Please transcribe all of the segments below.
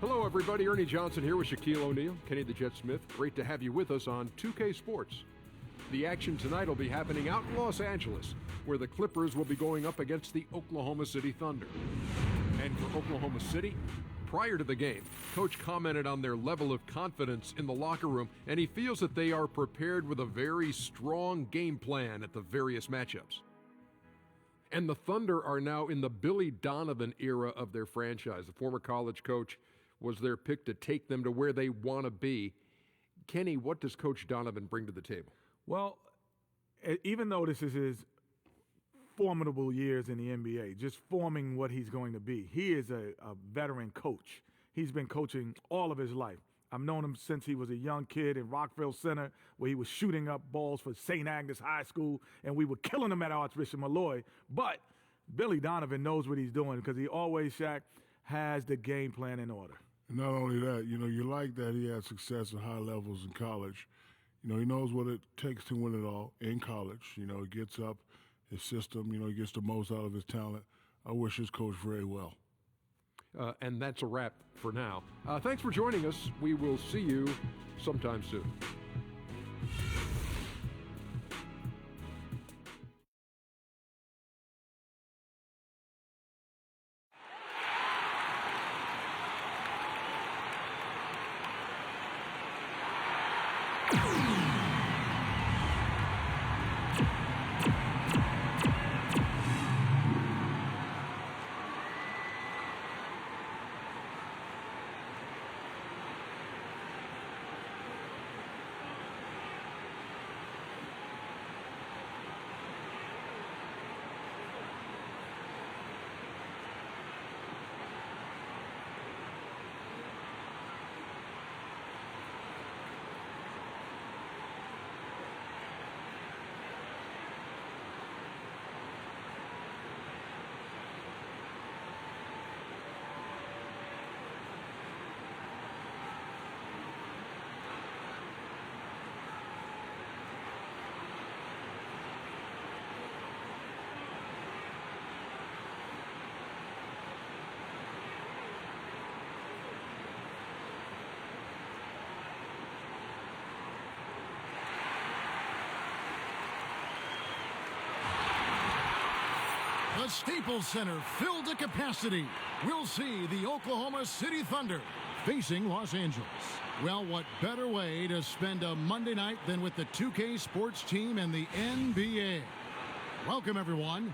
Hello, everybody. Ernie Johnson here with Shaquille O'Neal, Kenny the Jet Smith. Great to have you with us on 2K Sports. The action tonight will be happening out in Los Angeles, where the Clippers will be going up against the Oklahoma City Thunder. And for Oklahoma City, prior to the game, Coach commented on their level of confidence in the locker room, and he feels that they are prepared with a very strong game plan at the various matchups. And the Thunder are now in the Billy Donovan era of their franchise. The former college coach was their pick to take them to where they want to be. Kenny, what does Coach Donovan bring to the table? Well, even though this is his formidable years in the NBA, just forming what he's going to be, he is a veteran coach. He's been coaching all of his life. I've known him since he was a young kid in Rockville Center, where he was shooting up balls for St. Agnes High School, and we were killing him at Archbishop Malloy. But Billy Donovan knows what he's doing because he always, Shaq, has the game plan in order. Not only that, you like that he had success at high levels in college. He knows what it takes to win it all in college. He gets up his system, he gets the most out of his talent. I wish his coach very well. And that's a wrap for now. Thanks for joining us. We will see you sometime soon. The Staples Center filled to capacity. We'll see the Oklahoma City Thunder facing Los Angeles. Well, what better way to spend a Monday night than with the 2K Sports team and the NBA? Welcome, everyone.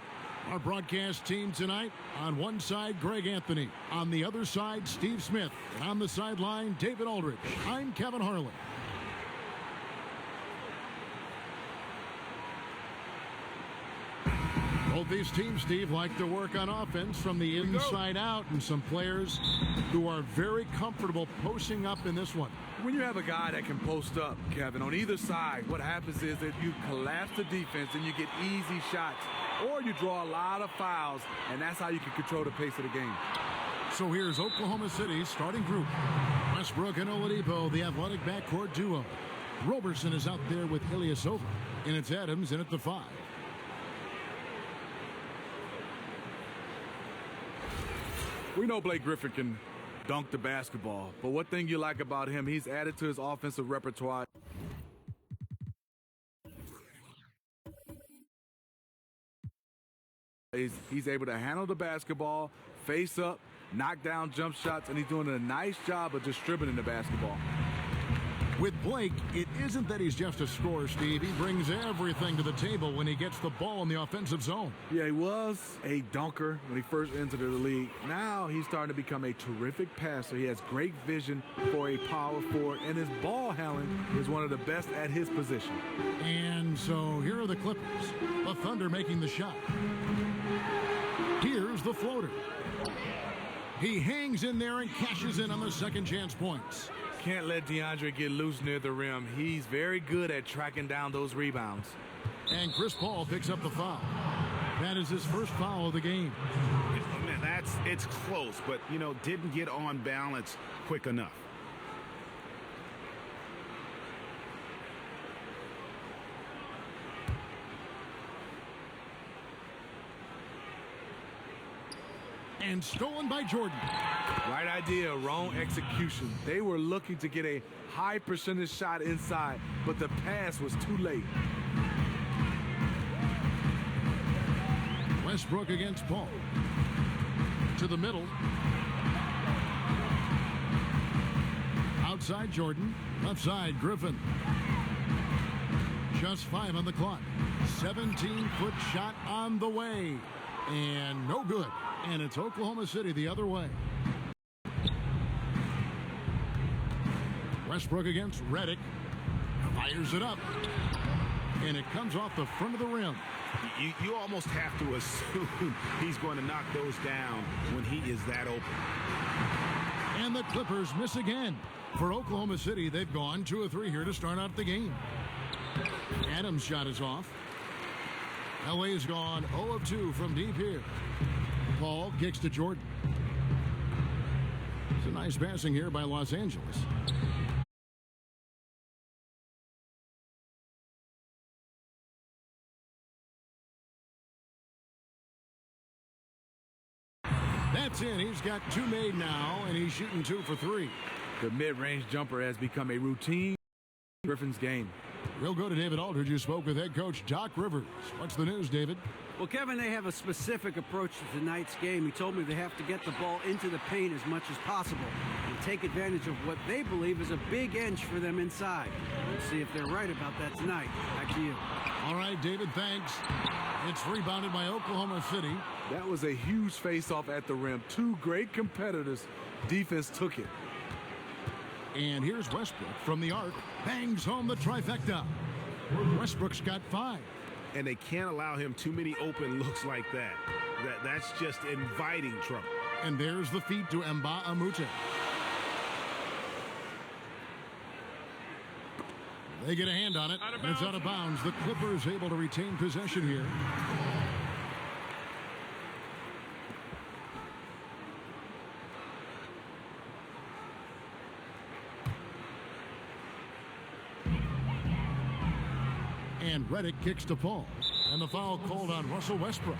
Our broadcast team tonight, on one side, Greg Anthony. On the other side, Steve Smith. And on the sideline, David Aldridge. I'm Kevin Harlan. Both these teams, Steve, like to work on offense from the inside out, and some players who are very comfortable posting up in this one. When you have a guy that can post up, Kevin, on either side, what happens is that you collapse the defense and you get easy shots, or you draw a lot of fouls, and that's how you can control the pace of the game. So here's Oklahoma City's starting group. Westbrook and Oladipo, the athletic backcourt duo. Roberson is out there with Ilyasova, and it's Adams in at the 5. We know Blake Griffin can dunk the basketball, but one thing you like about him, he's added to his offensive repertoire. He's able to handle the basketball, face up, knock down jump shots, and he's doing a nice job of distributing the basketball. With Blake, it isn't that he's just a scorer, Steve. He brings everything to the table when he gets the ball in the offensive zone. Yeah, he was a dunker when he first entered the league. Now he's starting to become a terrific passer. He has great vision for a power forward, and his ball handling is one of the best at his position. And so here are the Clippers. The Thunder making the shot. Here's the floater. He hangs in there and cashes in on the second chance points. Can't let DeAndre get loose near the rim. He's very good at tracking down those rebounds. And Chris Paul picks up the foul. That is his first foul of the game. Man, it's close, but, didn't get on balance quick enough. And stolen by Jordan. Right idea, wrong execution. They were looking to get a high percentage shot inside, but the pass was too late. Westbrook against Paul. To the middle. Outside Jordan. Left side Griffin. Just 5 on the clock. 17-foot shot on the way. And no good. And it's Oklahoma City the other way. Westbrook against Redick. Fires it up. And it comes off the front of the rim. You almost have to assume he's going to knock those down when he is that open. And the Clippers miss again. For Oklahoma City, they've gone 2 of 3 here to start out the game. Adams' shot is off. LA's gone 0 of 2 from deep here. Paul kicks to Jordan. It's a nice passing here by Los Angeles. That's in. He's got 2 made now, and he's shooting 2 for 3. The mid-range jumper has become a routine in Griffin's game. We'll go to David Aldridge, who spoke with head coach Doc Rivers. What's the news, David? Well, Kevin, they have a specific approach to tonight's game. He told me they have to get the ball into the paint as much as possible and take advantage of what they believe is a big inch for them inside. Let's see if they're right about that tonight. Back to you. All right, David, thanks. It's rebounded by Oklahoma City. That was a huge face-off at the rim. 2 great competitors. Defense took it. And here's Westbrook from the arc. Bangs home the trifecta. Westbrook's got 5. And they can't allow him too many open looks like that. That's just inviting trouble. And there's the feed to Mba Amute. They get a hand on it. And it's out of bounds. The Clippers able to retain possession here. And Redick kicks to Paul. And the foul called on Russell Westbrook.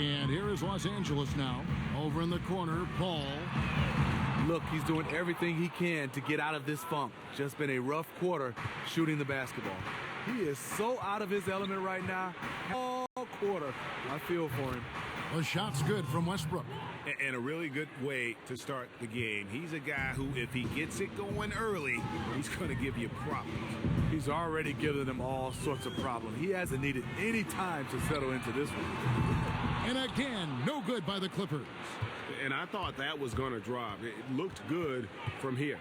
And here is Los Angeles now. Over in the corner, Paul. Look, he's doing everything he can to get out of this funk. Just been a rough quarter shooting the basketball. He is so out of his element right now. All quarter. I feel for him. The shot's good from Westbrook. And a really good way to start the game. He's a guy who, if he gets it going early, he's going to give you problems. He's already given them all sorts of problems. He hasn't needed any time to settle into this one. And again, no good by the Clippers. And I thought that was going to drop. It looked good from here.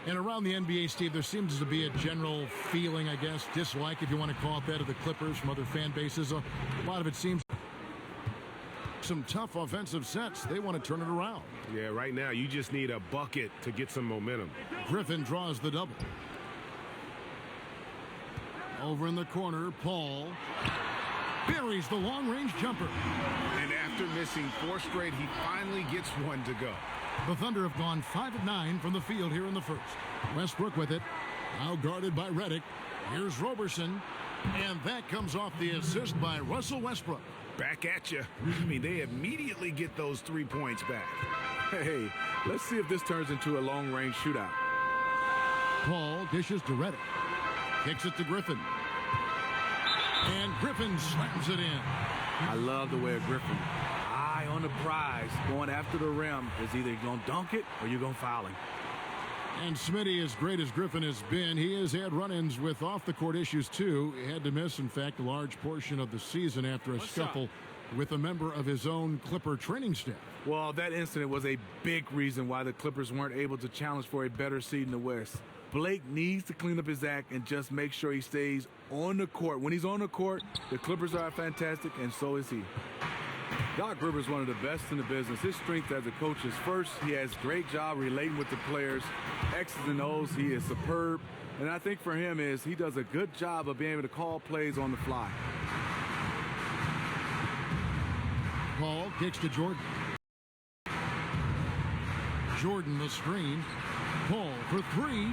And around the NBA, Steve, there seems to be a general feeling, I guess, dislike, if you want to call it that, of the Clippers from other fan bases. A lot of it seems some tough offensive sets. They want to turn it around. Yeah, right now you just need a bucket to get some momentum. Griffin draws the double. Over in the corner, Paul buries the long-range jumper. And after missing 4 straight, he finally gets one to go. The Thunder have gone 5 of 9 from the field here in the first. Westbrook with it. Now guarded by Redick. Here's Roberson. And that comes off the assist by Russell Westbrook. Back at you. I mean, they immediately get those 3 points back. Hey, let's see if this turns into a long-range shootout. Paul dishes to Redick. Kicks it to Griffin. And Griffin slams it in. I love the way of Griffin. Eye on the prize, going after the rim. Is either you're going to dunk it or you're going to foul him. And Smitty, as great as Griffin has been, he has had run-ins with off-the-court issues, too. He had to miss, in fact, a large portion of the season after a scuffle with a member of his own Clipper training staff. Well, that incident was a big reason why the Clippers weren't able to challenge for a better seed in the West. Blake needs to clean up his act and just make sure he stays on the court. When he's on the court, the Clippers are fantastic, and so is he. Doc Rivers is one of the best in the business. His strength as a coach is first, he has a great job relating with the players. X's and O's, he is superb. And I think for him is he does a good job of being able to call plays on the fly. Paul kicks to Jordan. Jordan the screen. Paul for three.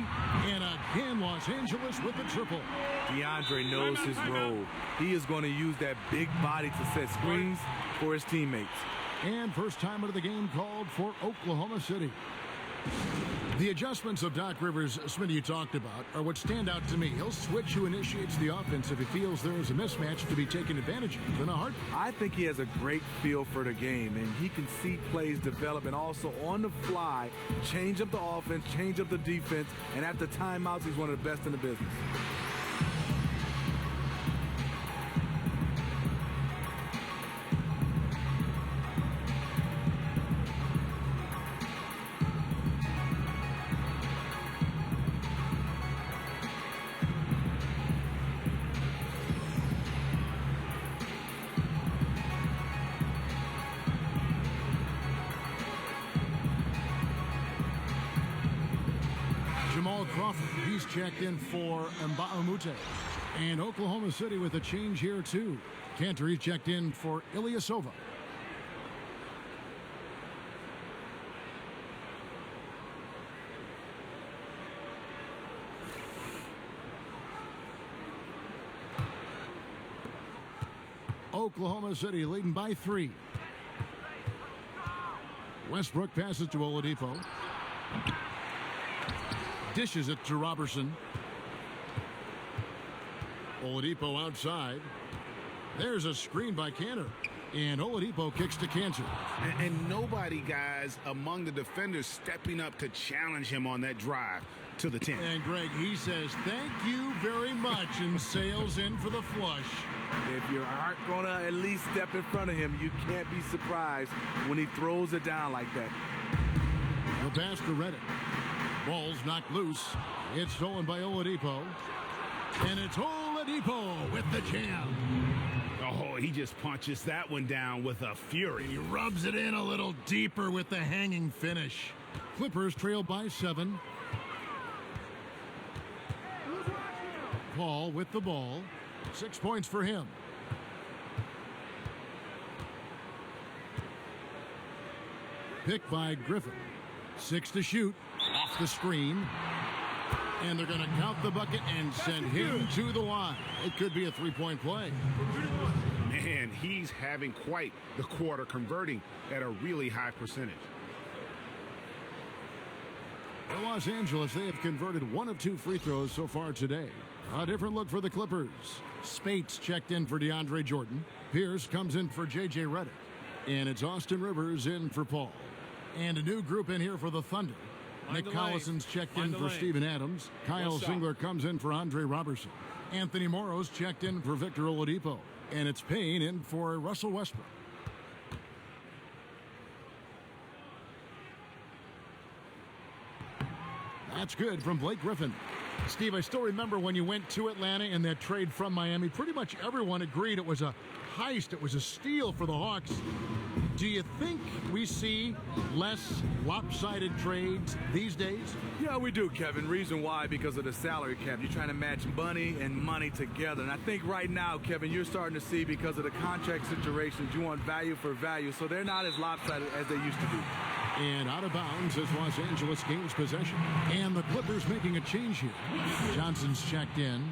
And again, Los Angeles with the triple. DeAndre knows his role. He is going to use that big body to set screens for his teammates. And first time of the game called for Oklahoma City. The adjustments of Doc Rivers, Smitty, you talked about, are what stand out to me. He'll switch who initiates the offense if he feels there is a mismatch to be taken advantage of in a heartbeat. I think he has a great feel for the game, and he can see plays develop and also on the fly change up the offense, change up the defense, and after timeouts, he's one of the best in the business. Jamal Crawford, he's checked in for Mba'amute. And Oklahoma City with a change here, too. Cantor, he's checked in for Ilyasova. Oklahoma City leading by 3. Westbrook passes to Oladipo. Dishes it to Robertson. Oladipo outside. There's a screen by Cantor. And Oladipo kicks to Cantor. And nobody, guys, among the defenders stepping up to challenge him on that drive to the 10. And Greg, he says, thank you very much, and sails in for the flush. If you aren't going to at least step in front of him, you can't be surprised when he throws it down like that. The pass to Reddick. Ball's knocked loose. It's stolen by Oladipo. And it's Oladipo with the jam. Oh, he just punches that one down with a fury. He rubs it in a little deeper with the hanging finish. Clippers trail by 7. Paul with the ball. 6 points for him. Picked by Griffin. 6 to shoot. Off the screen. And they're going to count the bucket and send him to the line. It could be a three-point play. Man, he's having quite the quarter, converting at a really high percentage. For Los Angeles, they have converted 1 of 2 free throws so far today. A different look for the Clippers. Spates checked in for DeAndre Jordan. Pierce comes in for J.J. Redick. And it's Austin Rivers in for Paul. And a new group in here for the Thunder. Nick Collison's checked in for Steven Adams. Kyle Singler comes in for Andre Robertson. Anthony Morrow's checked in for Victor Oladipo. And it's Payne in for Russell Westbrook. That's good from Blake Griffin. Steve, I still remember when you went to Atlanta in that trade from Miami. Pretty much everyone agreed it was a heist. It was a steal for the Hawks. Do you think we see less lopsided trades these days? Yeah, we do, Kevin. Reason why, because of the salary cap. You're trying to match money and money together. And I think right now, Kevin, you're starting to see because of the contract situations, you want value for value. So they're not as lopsided as they used to be. And out of bounds as Los Angeles gains possession. And the Clippers making a change here. Johnson's checked in.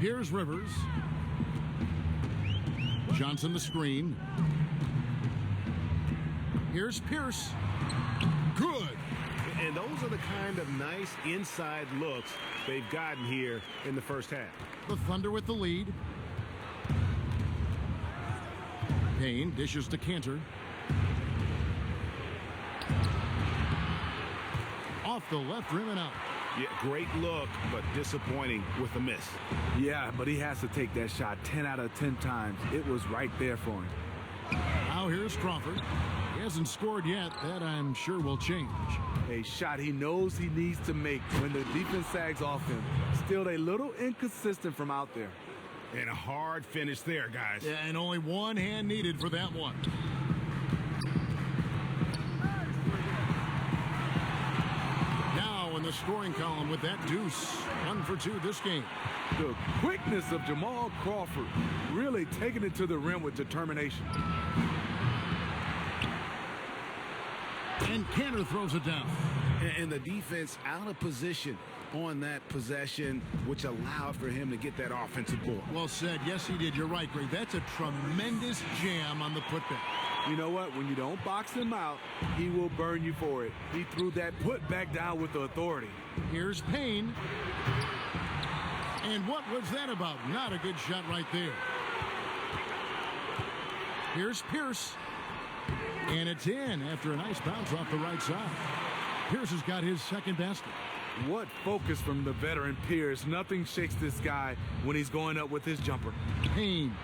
Here's Rivers. Johnson the screen. Here's Pierce. Good. And those are the kind of nice inside looks they've gotten here in the first half. The Thunder with the lead. Payne dishes to Cantor. Off the left rim and out. Yeah, great look, but disappointing with the miss. Yeah, but he has to take that shot 10 out of 10 times. It was right there for him. Now here's Crawford. He hasn't scored yet. That I'm sure will change. A shot he knows he needs to make when the defense sags off him. Still a little inconsistent from out there. And a hard finish there, guys. Yeah, and only one hand needed for that one. Now in the scoring column with that deuce. 1 for 2 this game. The quickness of Jamal Crawford really taking it to the rim with determination. And Cantor throws it down. And the defense out of position on that possession, which allowed for him to get that offensive board. Well said. Yes, he did. You're right, Greg. That's a tremendous jam on the putback. You know what? When you don't box him out, he will burn you for it. He threw that putback down with the authority. Here's Payne. And what was that about? Not a good shot right there. Here's Pierce. And it's in after a nice bounce off the right side. Pierce has got his second basket. What focus from the veteran Pierce. Nothing shakes this guy when he's going up with his jumper. Payne.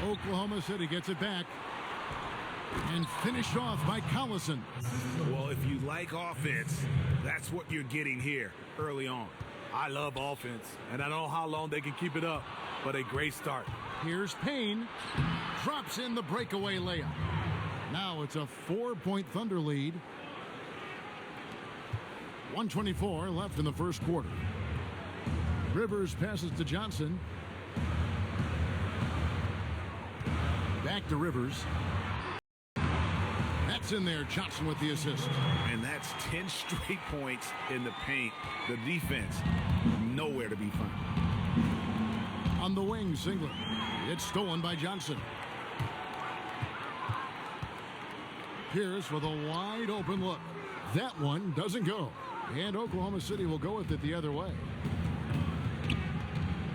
Oklahoma City gets it back. And finished off by Collison. Well, if you like offense, that's what you're getting here early on. I love offense, and I don't know how long they can keep it up, but a great start. Here's Payne. Drops in the breakaway layup. Now it's a 4-point Thunder lead. 1:24 left in the first quarter. Rivers passes to Johnson. Back to Rivers. That's in there. Johnson with the assist. And that's 10 straight points in the paint. The defense, nowhere to be found. On the wing, Singler. It's stolen by Johnson. Pierce with a wide open look. That one doesn't go. And Oklahoma City will go with it the other way.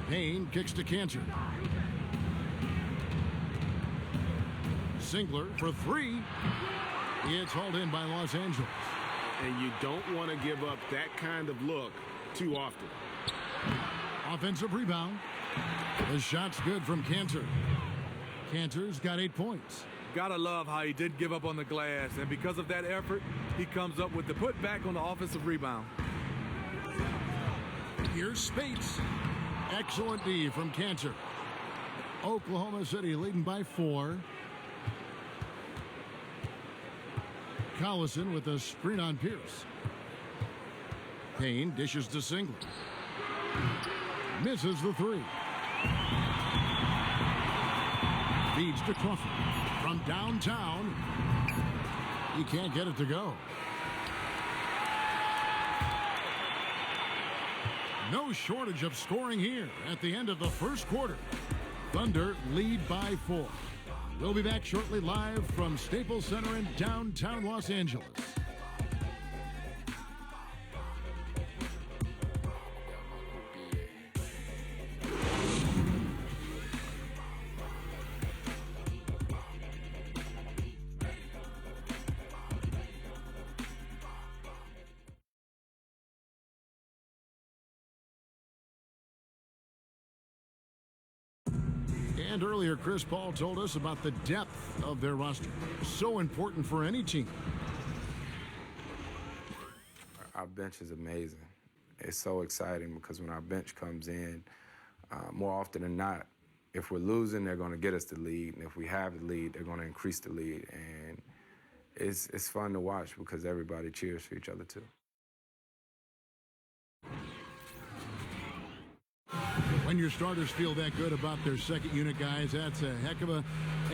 Payne kicks to Cantor. Singler for 3. It's hauled in by Los Angeles. And you don't want to give up that kind of look too often. Offensive rebound. The shot's good from Cantor. Cantor's got 8 points. Gotta love how he didn't give up on the glass, and because of that effort, he comes up with the putback on the offensive rebound. Here's Spates. Excellent D from Cantor. Oklahoma City leading by 4. Collison with a screen on Pierce. Payne dishes to Singler. Misses the 3. Feeds to Crawford. From downtown, he can't get it to go. No shortage of scoring here at the end of the first quarter. Thunder lead by 4. We'll be back shortly live from Staples Center in downtown Los Angeles. And earlier, Chris Paul told us about the depth of their roster. So important for any team. Our bench is amazing. It's so exciting because when our bench comes in, more often than not, if we're losing, they're going to get us the lead. And if we have the lead, they're going to increase the lead. And it's fun to watch because everybody cheers for each other, too. When your starters feel that good about their second unit guys, that's a heck of a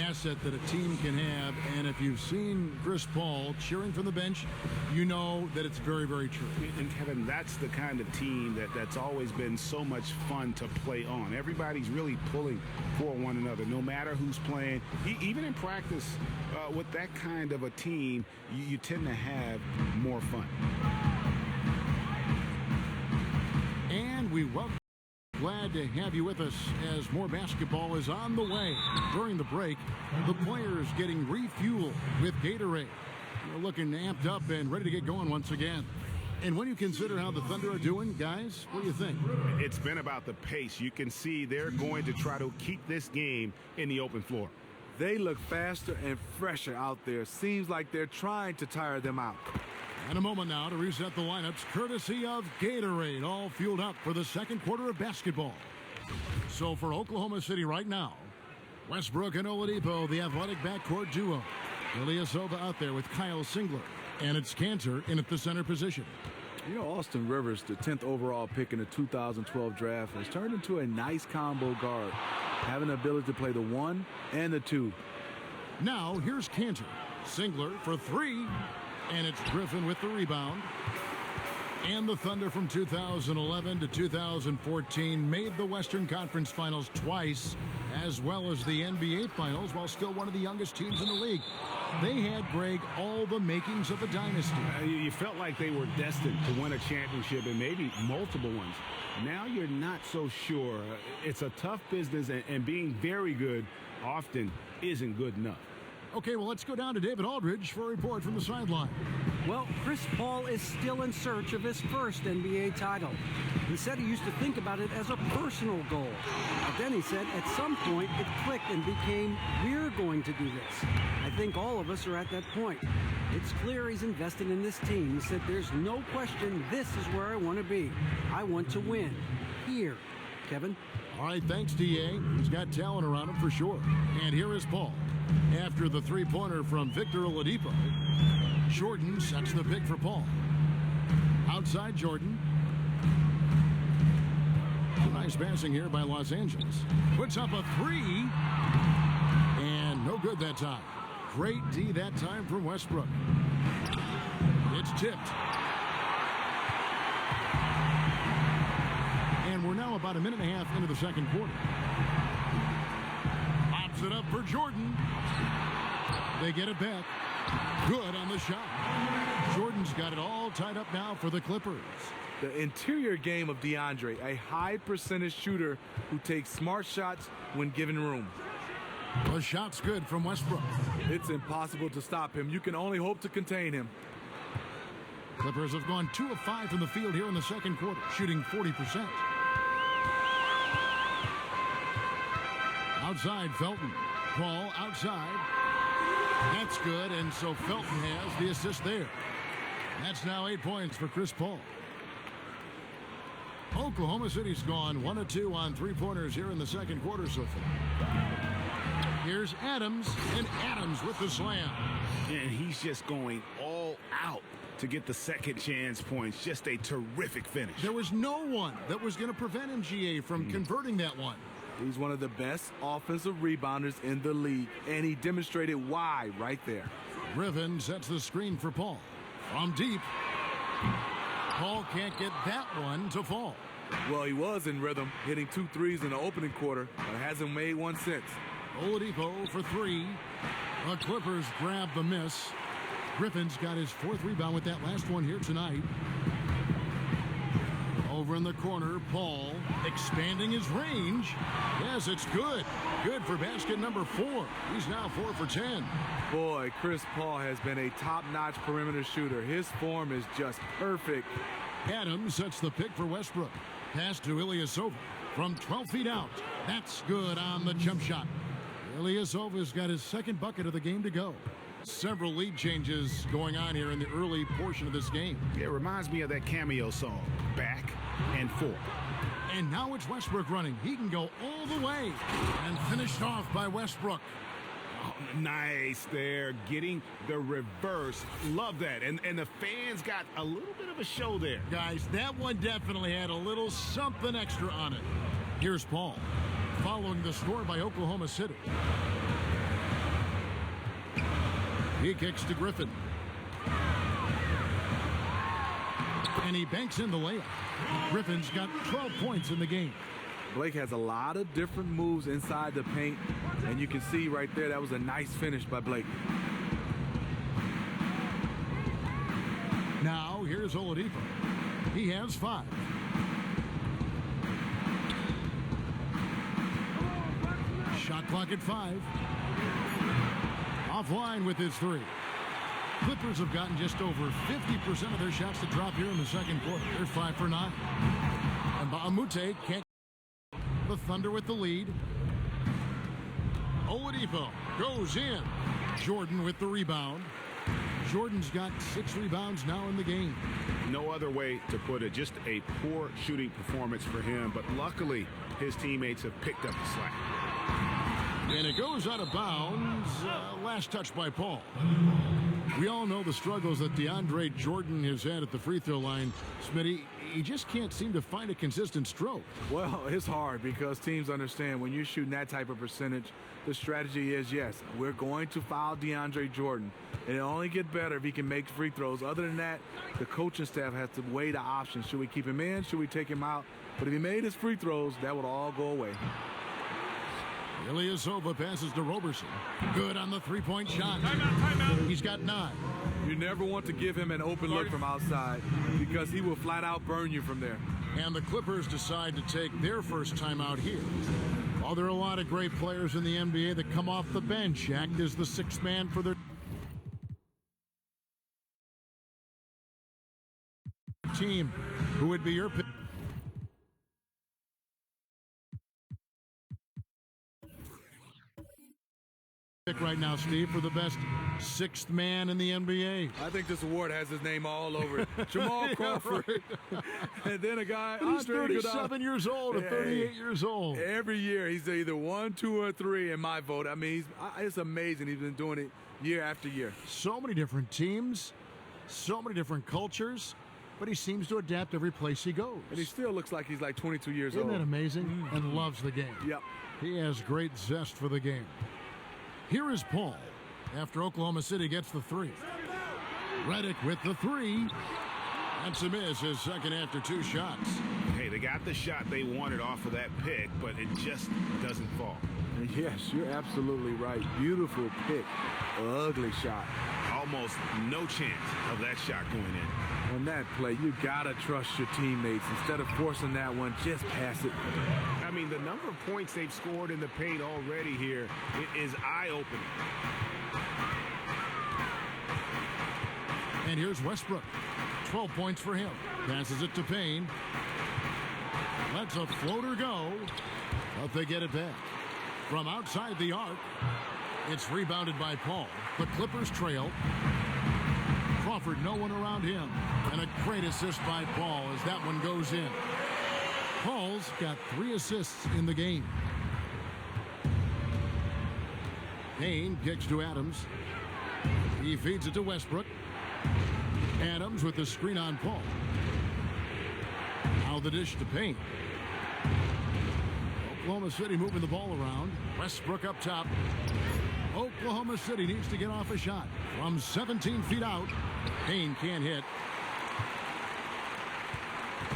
asset that a team can have. And if you've seen Chris Paul cheering from the bench, you know that it's very, very true. And Kevin, that's the kind of team that's always been so much fun to play on. Everybody's really pulling for one another, no matter who's playing. Even in practice, with that kind of a team, you tend to have more fun. And we welcome. Glad to have you with us as more basketball is on the way. During the break, the players getting refueled with Gatorade. They're looking amped up and ready to get going once again. And when you consider how the Thunder are doing, guys, what do you think? It's been about the pace. You can see they're going to try to keep this game in the open floor. They look faster and fresher out there. Seems like they're trying to tire them out. And a moment now to reset the lineups courtesy of Gatorade, all fueled up for the second quarter of basketball. So for Oklahoma City right now, Westbrook and Oladipo, the athletic backcourt duo. Ilyasova out there with Kyle Singler. And it's Cantor in at the center position. You know, Austin Rivers, the 10th overall pick in the 2012 draft, has turned into a nice combo guard, having the ability to play the 1 and the 2. Now, here's Cantor. Singler for 3, and it's Griffin with the rebound. And the Thunder from 2011 to 2014 made the Western Conference Finals twice, as well as the NBA Finals, while still one of the youngest teams in the league. They had, Greg, all the makings of a dynasty. You felt like they were destined to win a championship and maybe multiple ones. Now you're not so sure. It's a tough business, and being very good often isn't good enough. Okay, well, let's go down to David Aldridge for a report from the sideline. Well, Chris Paul is still in search of his first NBA title. He said he used to think about it as a personal goal. But then he said at some point it clicked and became, we're going to do this. I think all of us are at that point. It's clear he's invested in this team. He said there's no question this is where I want to be. I want to win. Here. Kevin? All right, thanks, D.A. He's got talent around him for sure. And here is Paul. After the three-pointer from Victor Oladipo, Jordan sets the pick for Paul. Outside Jordan. Nice passing here by Los Angeles. Puts up a 3. And no good that time. Great D that time from Westbrook. It's tipped. And we're now about a minute and a half into the second quarter. Pops it up for Jordan. They get it back. Good on the shot. Jordan's got it all tied up now for the Clippers. The interior game of DeAndre, a high percentage shooter who takes smart shots when given room. The shot's good from Westbrook. It's impossible to stop him. You can only hope to contain him. Clippers have gone 2 of 5 from the field here in the second quarter, shooting 40%. Outside Felton. Paul outside. That's good, and so Felton has the assist there. That's now 8 points for Chris Paul. Oklahoma City's gone 1 of 2 on three-pointers here in the second quarter so far. Here's Adams, and Adams with the slam. And he's just going all out to get the second chance points. Just a terrific finish. There was no one that was going to prevent MGA from converting that one. He's one of the best offensive rebounders in the league, and he demonstrated why right there. Griffin sets the screen for Paul. From deep. Paul can't get that one to fall. Well, he was in rhythm, hitting 2 threes in the opening quarter, but hasn't made one since. Oladipo for 3. The Clippers grab the miss. Griffin's got his 4th rebound with that last one here tonight. Over in the corner, Paul expanding his range. Yes, it's good. Good for basket number 4. He's now 4 for 10. Boy, Chris Paul has been a top-notch perimeter shooter. His form is just perfect. Adams sets the pick for Westbrook. Pass to Ilyasova from 12 feet out. That's good on the jump shot. Ilyasova's got his 2nd bucket of the game to go. Several lead changes going on here in the early portion of this game. It reminds me of that Cameo song, Back and Forth. And now it's Westbrook running. He can go all the way. And finished off by Westbrook. Oh, nice there, getting the reverse. Love that. And the fans got a little bit of a show there. Guys, that one definitely had a little something extra on it. Here's Paul, following the score by Oklahoma City. He kicks to Griffin. And he banks in the layup. Griffin's got 12 points in the game. Blake has a lot of different moves inside the paint, and you can see right there that was a nice finish by Blake. Now, here's Oladipo. He has 5. Shot clock at 5. Offline with his 3. Clippers have gotten just over 50% of their shots to drop here in the second quarter. They're 5 for 9. And Baamute can't. The Thunder with the lead. Oladipo goes in. Jordan with the rebound. Jordan's got 6 rebounds now in the game. No other way to put it. Just a poor shooting performance for him, but luckily his teammates have picked up the slack. And it goes out of bounds. Last touch by Paul. We all know the struggles that DeAndre Jordan has had at the free throw line. Smitty, he just can't seem to find a consistent stroke. Well, it's hard because teams understand when you're shooting that type of percentage, the strategy is, yes, we're going to foul DeAndre Jordan. And it'll only get better if he can make free throws. Other than that, the coaching staff has to weigh the options. Should we keep him in? Should we take him out? But if he made his free throws, that would all go away. Ilyasova passes to Roberson. Good on the three-point shot. Timeout. He's got 9. You never want to give him an open look from outside because he will flat out burn you from there. And the Clippers decide to take their first timeout here. While there are a lot of great players in the NBA that come off the bench, act as the 6th man for their team. Who would be your pick? Right now, Steve, for the best 6th man in the NBA. I think this award has his name all over it. Jamal Crawford. Right. And then a guy, he's 37 years old or 38 years old. Every year, he's either 1, 2, or 3 in my vote. I mean, it's amazing. He's been doing it year after year. So many different teams, so many different cultures, but he seems to adapt every place he goes. And he still looks like he's like 22 years old. Isn't that amazing? And loves the game. Yep. He has great zest for the game. Here is Paul after Oklahoma City gets the 3. Redick with the 3. That's a miss, his second after 2 shots. Hey, they got the shot they wanted off of that pick, but it just doesn't fall. Yes, you're absolutely right. Beautiful pick. Ugly shot. Almost no chance of that shot going in. On that play, you gotta trust your teammates. Instead of forcing that one, just pass it. I mean, the number of points they've scored in the paint already here, it is eye-opening. And here's Westbrook. 12 points for him. Passes it to Payne. Lets a floater go, but they get it back. From outside the arc, it's rebounded by Paul. The Clippers trail. Crawford, no one around him. And a great assist by Paul as that one goes in. Paul's got 3 assists in the game. Payne kicks to Adams. He feeds it to Westbrook. Adams with the screen on Paul. Now the dish to Payne. Oklahoma City moving the ball around. Westbrook up top. Oklahoma City needs to get off a shot from 17 feet out. Payne can't hit.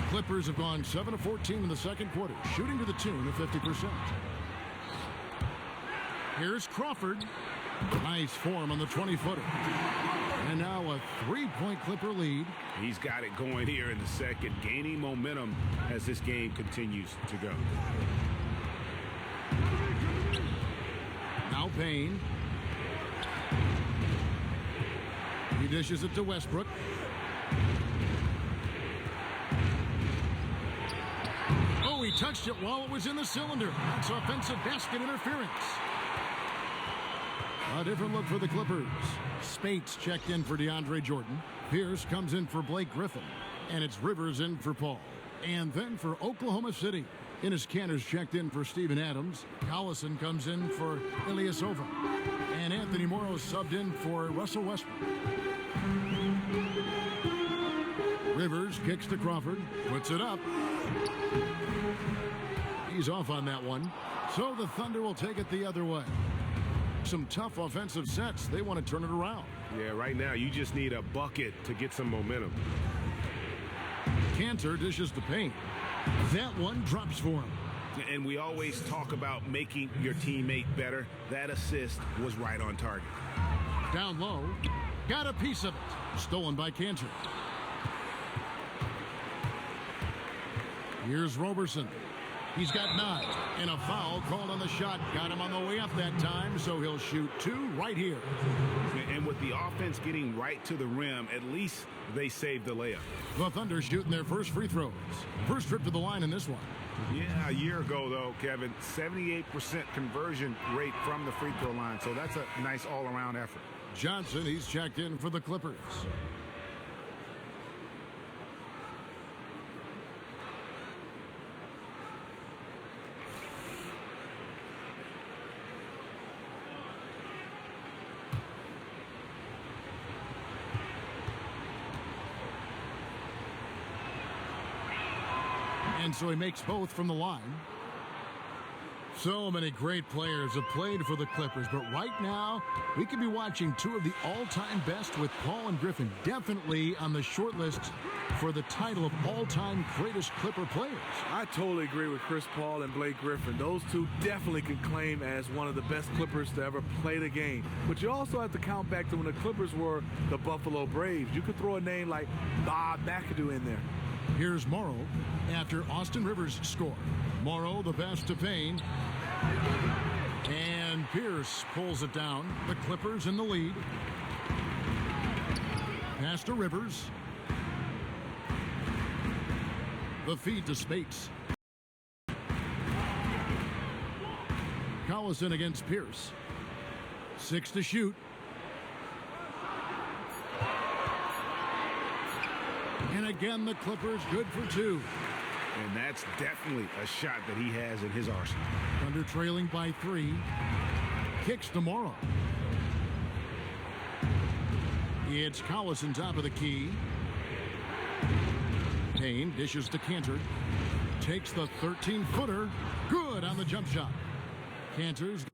Clippers have gone 7 of 14 in the second quarter, shooting to the tune of 50%. Here's Crawford. Nice form on the 20-footer. And now a 3-point Clipper lead. He's got it going here in the second, gaining momentum as this game continues to go. Now Payne. He dishes it to Westbrook. Oh, he touched it while it was in the cylinder. That's offensive basket interference. A different look for the Clippers. Spates checked in for DeAndre Jordan. Pierce comes in for Blake Griffin. And it's Rivers in for Paul. And then for Oklahoma City, Enes Kanter's checked in for Steven Adams. Collison comes in for Ilyasova. And Anthony Morrow subbed in for Russell Westbrook. Rivers kicks to Crawford. Puts it up. He's off on that one. So the Thunder will take it the other way. Some tough offensive sets. They want to turn it around. Yeah, right now you just need a bucket to get some momentum. Kanter dishes to Payne. That one drops for him. And we always talk about making your teammate better. That assist was right on target. Down low. Got a piece of it. Stolen by Kanter. Here's Roberson. He's got 9. And a foul called on the shot. Got him on the way up that time, so he'll shoot 2 right here. And with the offense getting right to the rim, at least they saved the layup. The Thunder shooting their first free throws. First trip to the line in this one. Yeah, a year ago, though, Kevin, 78% conversion rate from the free throw line. So that's a nice all-around effort. Johnson, he's checked in for the Clippers. And so he makes both from the line. So many great players have played for the Clippers, but right now we could be watching two of the all-time best with Paul and Griffin definitely on the short list for the title of all-time greatest Clipper players. I totally agree with Chris Paul and Blake Griffin. Those two definitely can claim as one of the best Clippers to ever play the game. But you also have to count back to when the Clippers were the Buffalo Braves. You could throw a name like Bob McAdoo in there. Here's Morrow after Austin Rivers scored. Morrow the pass to Payne. And Pierce pulls it down. The Clippers in the lead. Pass to Rivers. The feed to Spates. Collison against Pierce. 6 to shoot. And again, the Clippers good for 2. And that's definitely a shot that he has in his arsenal. Thunder trailing by 3. Kicks to Morrow. It's Collison top of the key. Payne dishes to Cantor. Takes the 13-footer. Good on the jump shot. Cantor's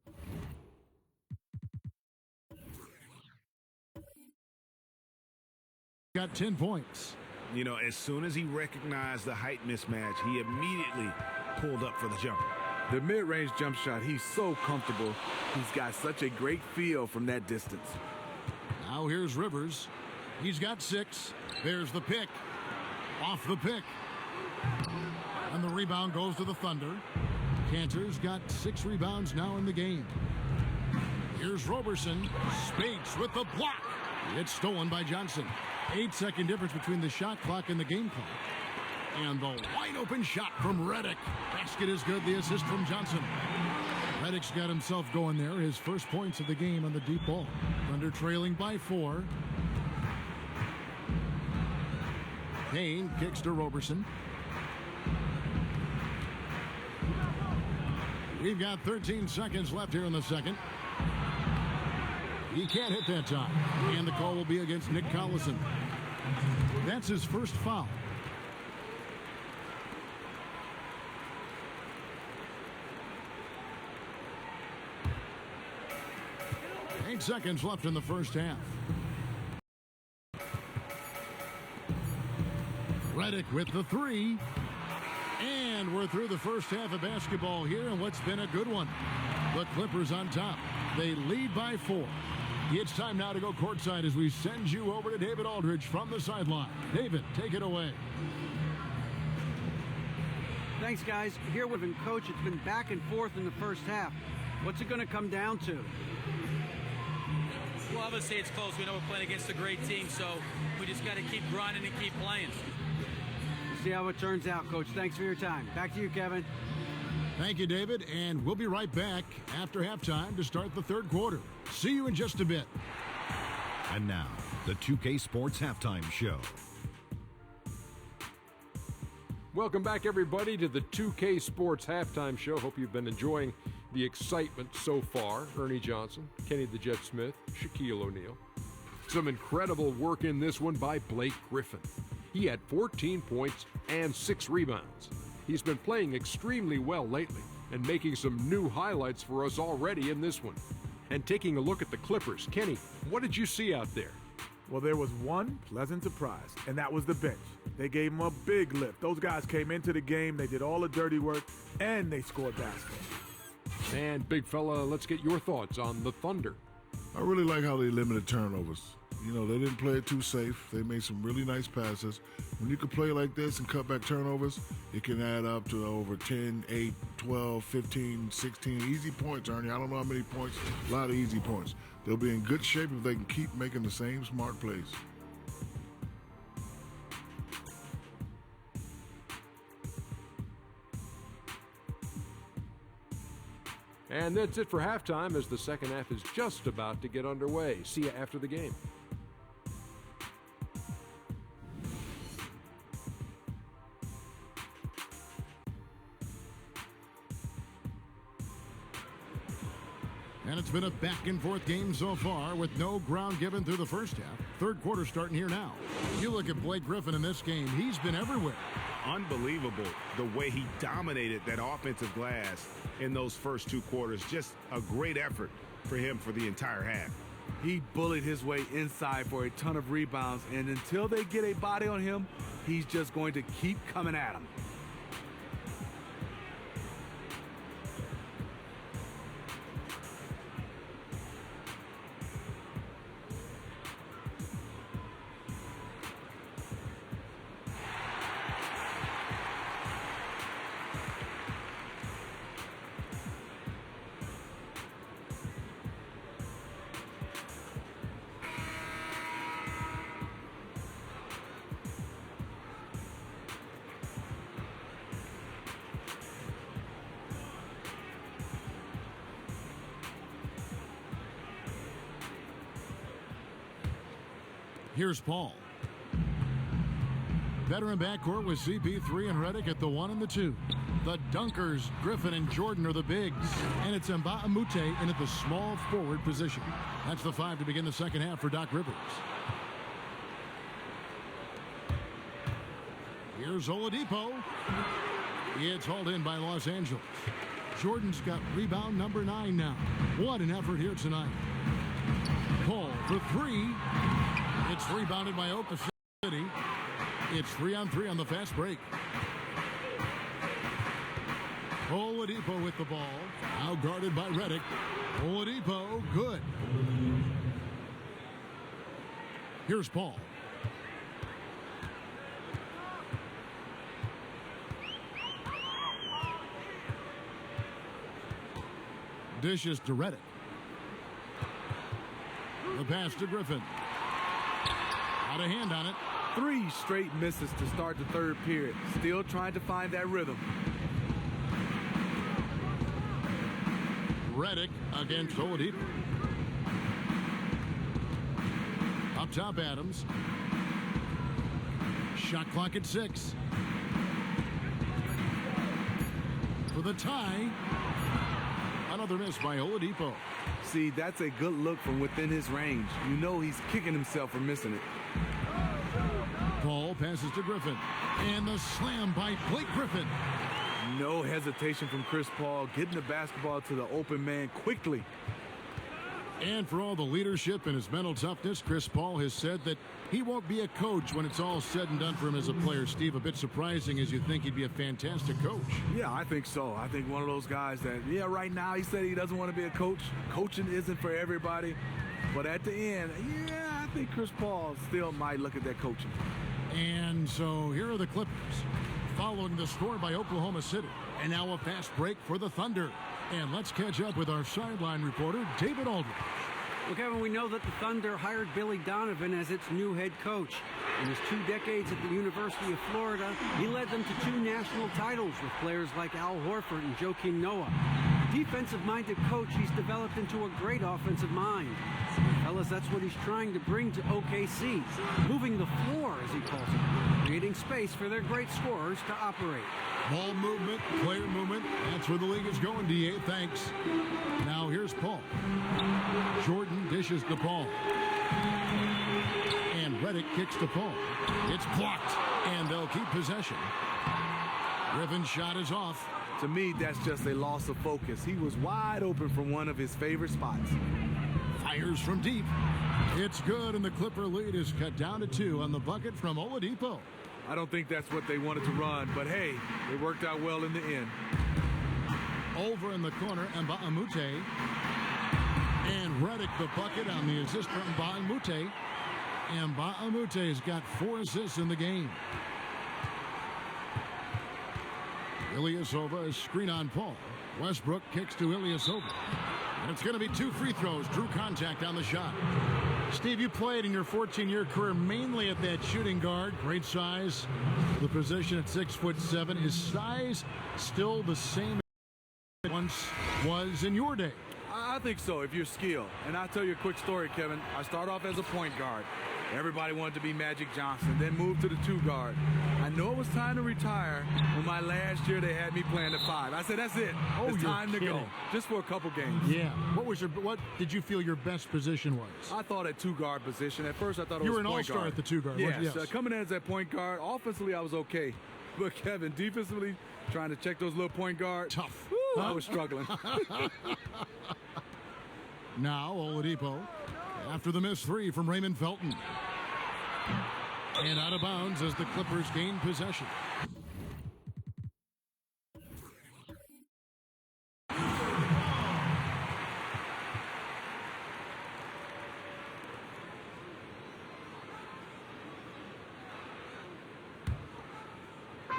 got 10 points. You know, as soon as he recognized the height mismatch, he immediately pulled up for the jumper. The mid-range jump shot, he's so comfortable. He's got such a great feel from that distance. Now here's Rivers. He's got 6. There's the pick. Off the pick. And the rebound goes to the Thunder. Cantor's got 6 rebounds now in the game. Here's Roberson. Spates with the block. It's stolen by Johnson. 8-second difference between the shot clock and the game clock. And the wide open shot from Redick. Basket is good. The assist from Johnson. Redick's got himself going there. His first points of the game on the deep ball. Thunder trailing by 4. Payne kicks to Roberson. We've got 13 seconds left here in the second. He can't hit that time. And the call will be against Nick Collison. That's his first foul. Eight seconds left in the first half. Redick with the 3. And we're through the first half of basketball here, and what's been a good one. The Clippers on top. They lead by 4. It's time now to go courtside as we send you over to David Aldridge from the sideline. David, take it away. Thanks, guys. Here with him, Coach. It's been back and forth in the first half. What's it going to come down to? Well, obviously it's close. We know we're playing against a great team, so we just got to keep grinding and keep playing. We'll see how it turns out, Coach. Thanks for your time. Back to you, Kevin. Thank you, David, and we'll be right back after halftime to start the third quarter. See you in just a bit. And now, the 2K Sports Halftime Show. Welcome back, everybody, to the 2K Sports Halftime Show. Hope you've been enjoying the excitement so far. Ernie Johnson, Kenny the Jet Smith, Shaquille O'Neal. Some incredible work in this one by Blake Griffin. He had 14 points and 6 rebounds. He's been playing extremely well lately and making some new highlights for us already in this one. And taking a look at the Clippers, Kenny, what did you see out there? Well, there was one pleasant surprise, and that was the bench. They gave them a big lift. Those guys came into the game, they did all the dirty work, and they scored baskets. And big fella, let's get your thoughts on the Thunder. I really like how they limited turnovers. You know, they didn't play it too safe. They made some really nice passes. When you can play like this and cut back turnovers, it can add up to over 10, 8, 12, 15, 16 easy points, Ernie. I don't know how many points, a lot of easy points. They'll be in good shape if they can keep making the same smart plays. And that's it for halftime as the second half is just about to get underway. See you after the game. And it's been a back-and-forth game so far with no ground given through the first half. Third quarter starting here now. You look at Blake Griffin in this game. He's been everywhere. Unbelievable the way he dominated that offensive glass in those first two quarters. Just a great effort for him for the entire half. He bullied his way inside for a ton of rebounds, and until they get a body on him, he's just going to keep coming at him. Here's Paul. Veteran backcourt with CP3 and Redick at the 1 and the 2. The dunkers, Griffin and Jordan, are the bigs. And it's Mbah a Moute in at the small forward position. That's the 5 to begin the second half for Doc Rivers. Here's Oladipo. It's hauled in by Los Angeles. Jordan's got rebound number 9 now. What an effort here tonight. Paul for 3. It's rebounded by Oklahoma City. It's 3-on-3 on the fast break. Oladipo with the ball. Now guarded by Redick. Oladipo, good. Here's Paul. Dishes to Redick. The pass to Griffin. Out of hand on it. 3 straight misses to start the third period. Still trying to find that rhythm. Redick against Oladipo. Up top, Adams. Shot clock at 6. For the tie. Another miss by Oladipo. See, that's a good look from within his range. You know he's kicking himself for missing it. Paul passes to Griffin. And the slam by Blake Griffin. No hesitation from Chris Paul, getting the basketball to the open man quickly. And for all the leadership and his mental toughness, Chris Paul has said that he won't be a coach when it's all said and done for him as a player. Steve, a bit surprising as you think he'd be a fantastic coach. Yeah, I think so. I think one of those guys that, right now he said he doesn't want to be a coach. Coaching isn't for everybody. But at the end, I think Chris Paul still might look at that coaching. And so here are the Clippers following the score by Oklahoma City. And now a fast break for the Thunder. And let's catch up with our sideline reporter, David Aldridge. Well, Kevin, we know that the Thunder hired Billy Donovan as its new head coach. In his 2 decades at the University of Florida, he led them to 2 national titles with players like Al Horford and Joakim Noah. Defensive-minded coach, he's developed into a great offensive mind. Fellas, that's what he's trying to bring to OKC. Moving the floor, as he calls it. Creating space for their great scorers to operate. Ball movement, player movement. That's where the league is going, D.A. Thanks. Now here's Paul. Jordan dishes to Paul. And Redick kicks to Paul. It's blocked, and they'll keep possession. Griffin's shot is off. To me, that's just a loss of focus. He was wide open from one of his favorite spots. Fires from deep. It's good, and the Clipper lead is cut down to 2 on the bucket from Oladipo. I don't think that's what they wanted to run, but hey, it worked out well in the end. Over in the corner, Mbah a Moute. And Redick the bucket on the assist from Mbah a Moute. And Mbah a Moute has got 4 assists in the game. Ilyasova is screen on Paul. Westbrook kicks to Ilyasova. And it's going to be 2 free throws. Drew contact on the shot. Steve, you played in your 14-year career mainly at that shooting guard. Great size. The position at 6'7". Is size still the same once was in your day. I think so, if you're skilled. And I'll tell you a quick story, Kevin. I started off as a point guard. Everybody wanted to be Magic Johnson, then moved to the 2 guard. I know it was time to retire when my last year they had me playing at 5. I said, that's it. It's time to go. Just for a couple games. Yeah. What did you feel your best position was? I thought at 2 guard position. At first I thought it was point guard. You were an all-star at the 2 guard. Yes. Coming in as that point guard, offensively I was okay. But Kevin, defensively, trying to check those little point guards. Tough. I was struggling. Now Oladipo after the missed 3 from Raymond Felton. And out of bounds as the Clippers gain possession.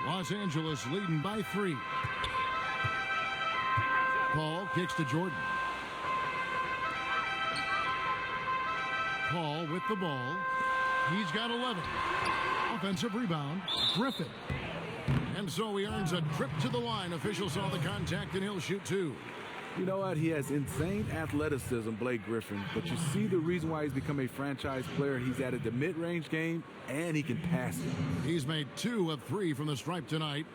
Los Angeles leading by 3. Paul kicks to Jordan. Paul with the ball. He's got 11. Offensive rebound, Griffin. And so he earns a trip to the line. Officials saw the contact and he'll shoot 2. You know what? He has insane athleticism, Blake Griffin. But you see the reason why he's become a franchise player. He's added the mid-range game, and he can pass it. He's made 2 of 3 from the stripe tonight.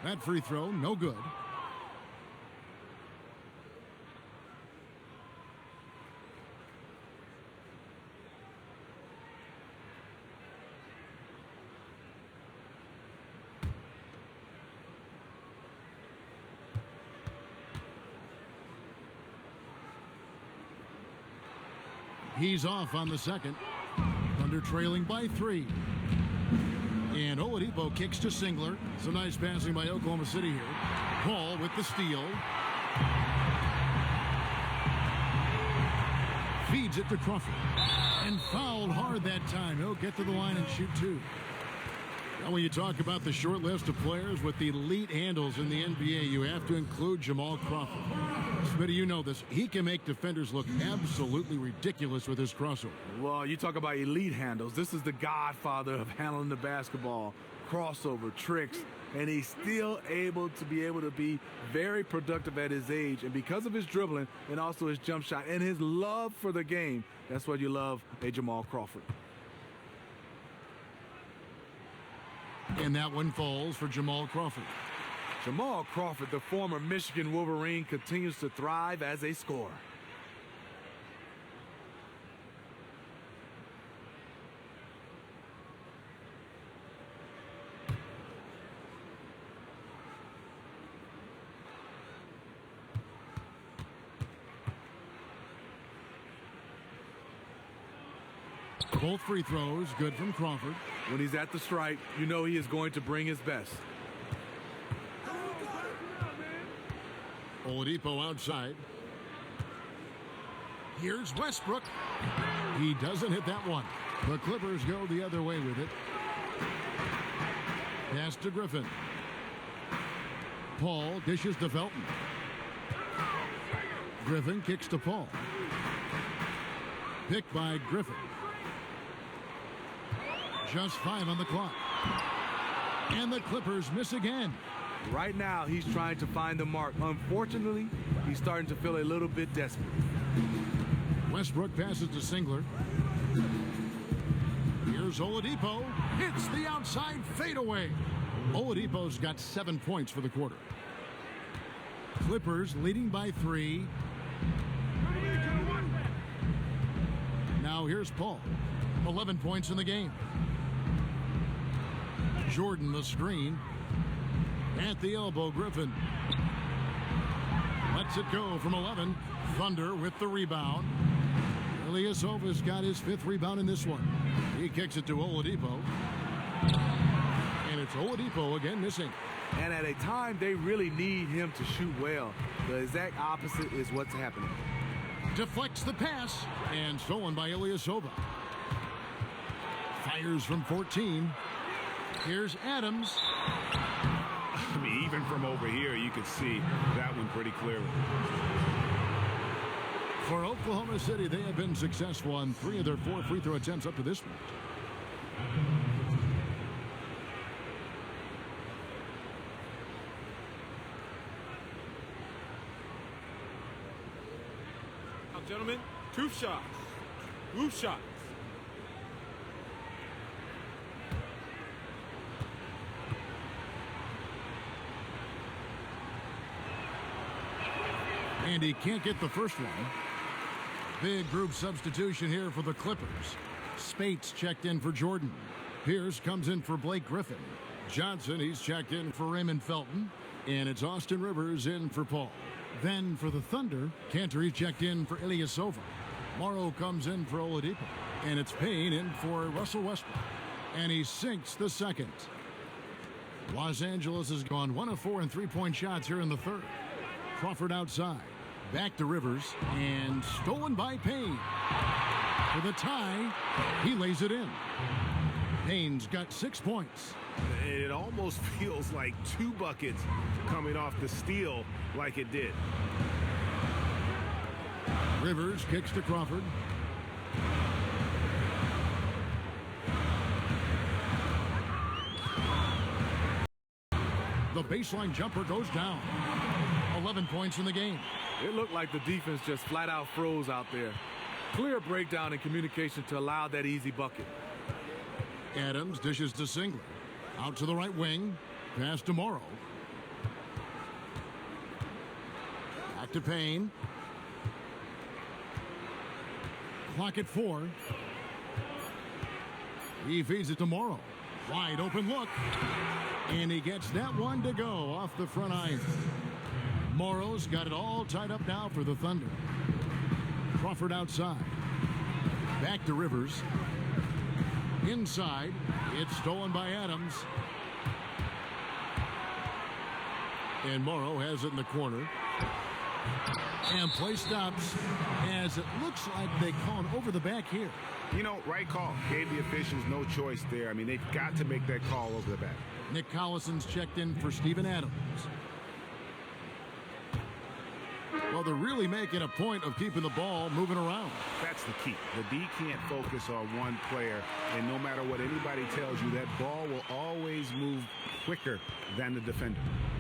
That free throw, no good. He's off on the second. Thunder trailing by 3. And Oladipo kicks to Singler. Some nice passing by Oklahoma City here. Paul with the steal. Feeds it to Crawford. And fouled hard that time. He'll get to the line and shoot 2. Now, when you talk about the short list of players with the elite handles in the NBA, you have to include Jamal Crawford. Smitty, you know this. He can make defenders look absolutely ridiculous with his crossover. Well, you talk about elite handles. This is the godfather of handling the basketball. Crossover, tricks, and he's still able to be very productive at his age. And because of his dribbling and also his jump shot and his love for the game, that's what you love a Jamal Crawford. And that one falls for Jamal Crawford. Jamal Crawford, the former Michigan Wolverine, continues to thrive as a scorer. Both free throws good from Crawford. When he's at the stripe, you know he is going to bring his best. Oladipo outside. Here's Westbrook. He doesn't hit that one. The Clippers go the other way with it. Pass to Griffin. Paul dishes to Felton. Griffin kicks to Paul. Picked by Griffin. Just 5 on the clock. And the Clippers miss again. Right now, he's trying to find the mark. Unfortunately, he's starting to feel a little bit desperate. Westbrook passes to Singler. Here's Oladipo. Hits the outside fadeaway. Oladipo's got 7 points for the quarter. Clippers leading by 3. Now here's Paul. 11 points in the game. Jordan the screen. At the elbow, Griffin. Lets it go from 11. Thunder with the rebound. Ilyasova's got his 5th rebound in this one. He kicks it to Oladipo. And it's Oladipo again missing. And at a time they really need him to shoot well. The exact opposite is what's happening. Deflects the pass. And stolen by Ilyasova. Fires from 14. Here's Adams. I mean, even from over here, you could see that one pretty clearly. For Oklahoma City, they have been successful on 3 of their 4 free throw attempts up to this point. Now, gentlemen, 2 shots. 2 shots. And he can't get the first one. Big group substitution here for the Clippers. Spates checked in for Jordan. Pierce comes in for Blake Griffin. Johnson, he's checked in for Raymond Felton. And it's Austin Rivers in for Paul. Then for the Thunder, Cantor, he's checked in for Ilyasova. Morrow comes in for Oladipo. And it's Payne in for Russell Westbrook. And he sinks the second. Los Angeles has gone 1 of 4 in three-point shots here in the third. Crawford outside. Back to Rivers. And stolen by Payne. For the tie, he lays it in. Payne's got 6 points. It almost feels like 2 buckets coming off the steal like it did. Rivers kicks to Crawford. The baseline jumper goes down. 11 points in the game. It looked like the defense just flat out froze out there. Clear breakdown in communication to allow that easy bucket. Adams dishes to Singler. Out to the right wing. Pass to Morrow. Back to Payne. Clock at 4. He feeds it to Morrow. Wide open look. And he gets that one to go off the front iron. Morrow's got it all tied up now for the Thunder. Crawford outside. Back to Rivers. Inside. It's stolen by Adams. And Morrow has it in the corner. And play stops as it looks like they call him over the back here. You know, right call. Gave the officials no choice there. I mean, they've got to make that call over the back. Nick Collison's checked in for Steven Adams. Well, they're really making a point of keeping the ball moving around. That's the key. The D can't focus on one player, and no matter what anybody tells you, that ball will always move quicker than the defender.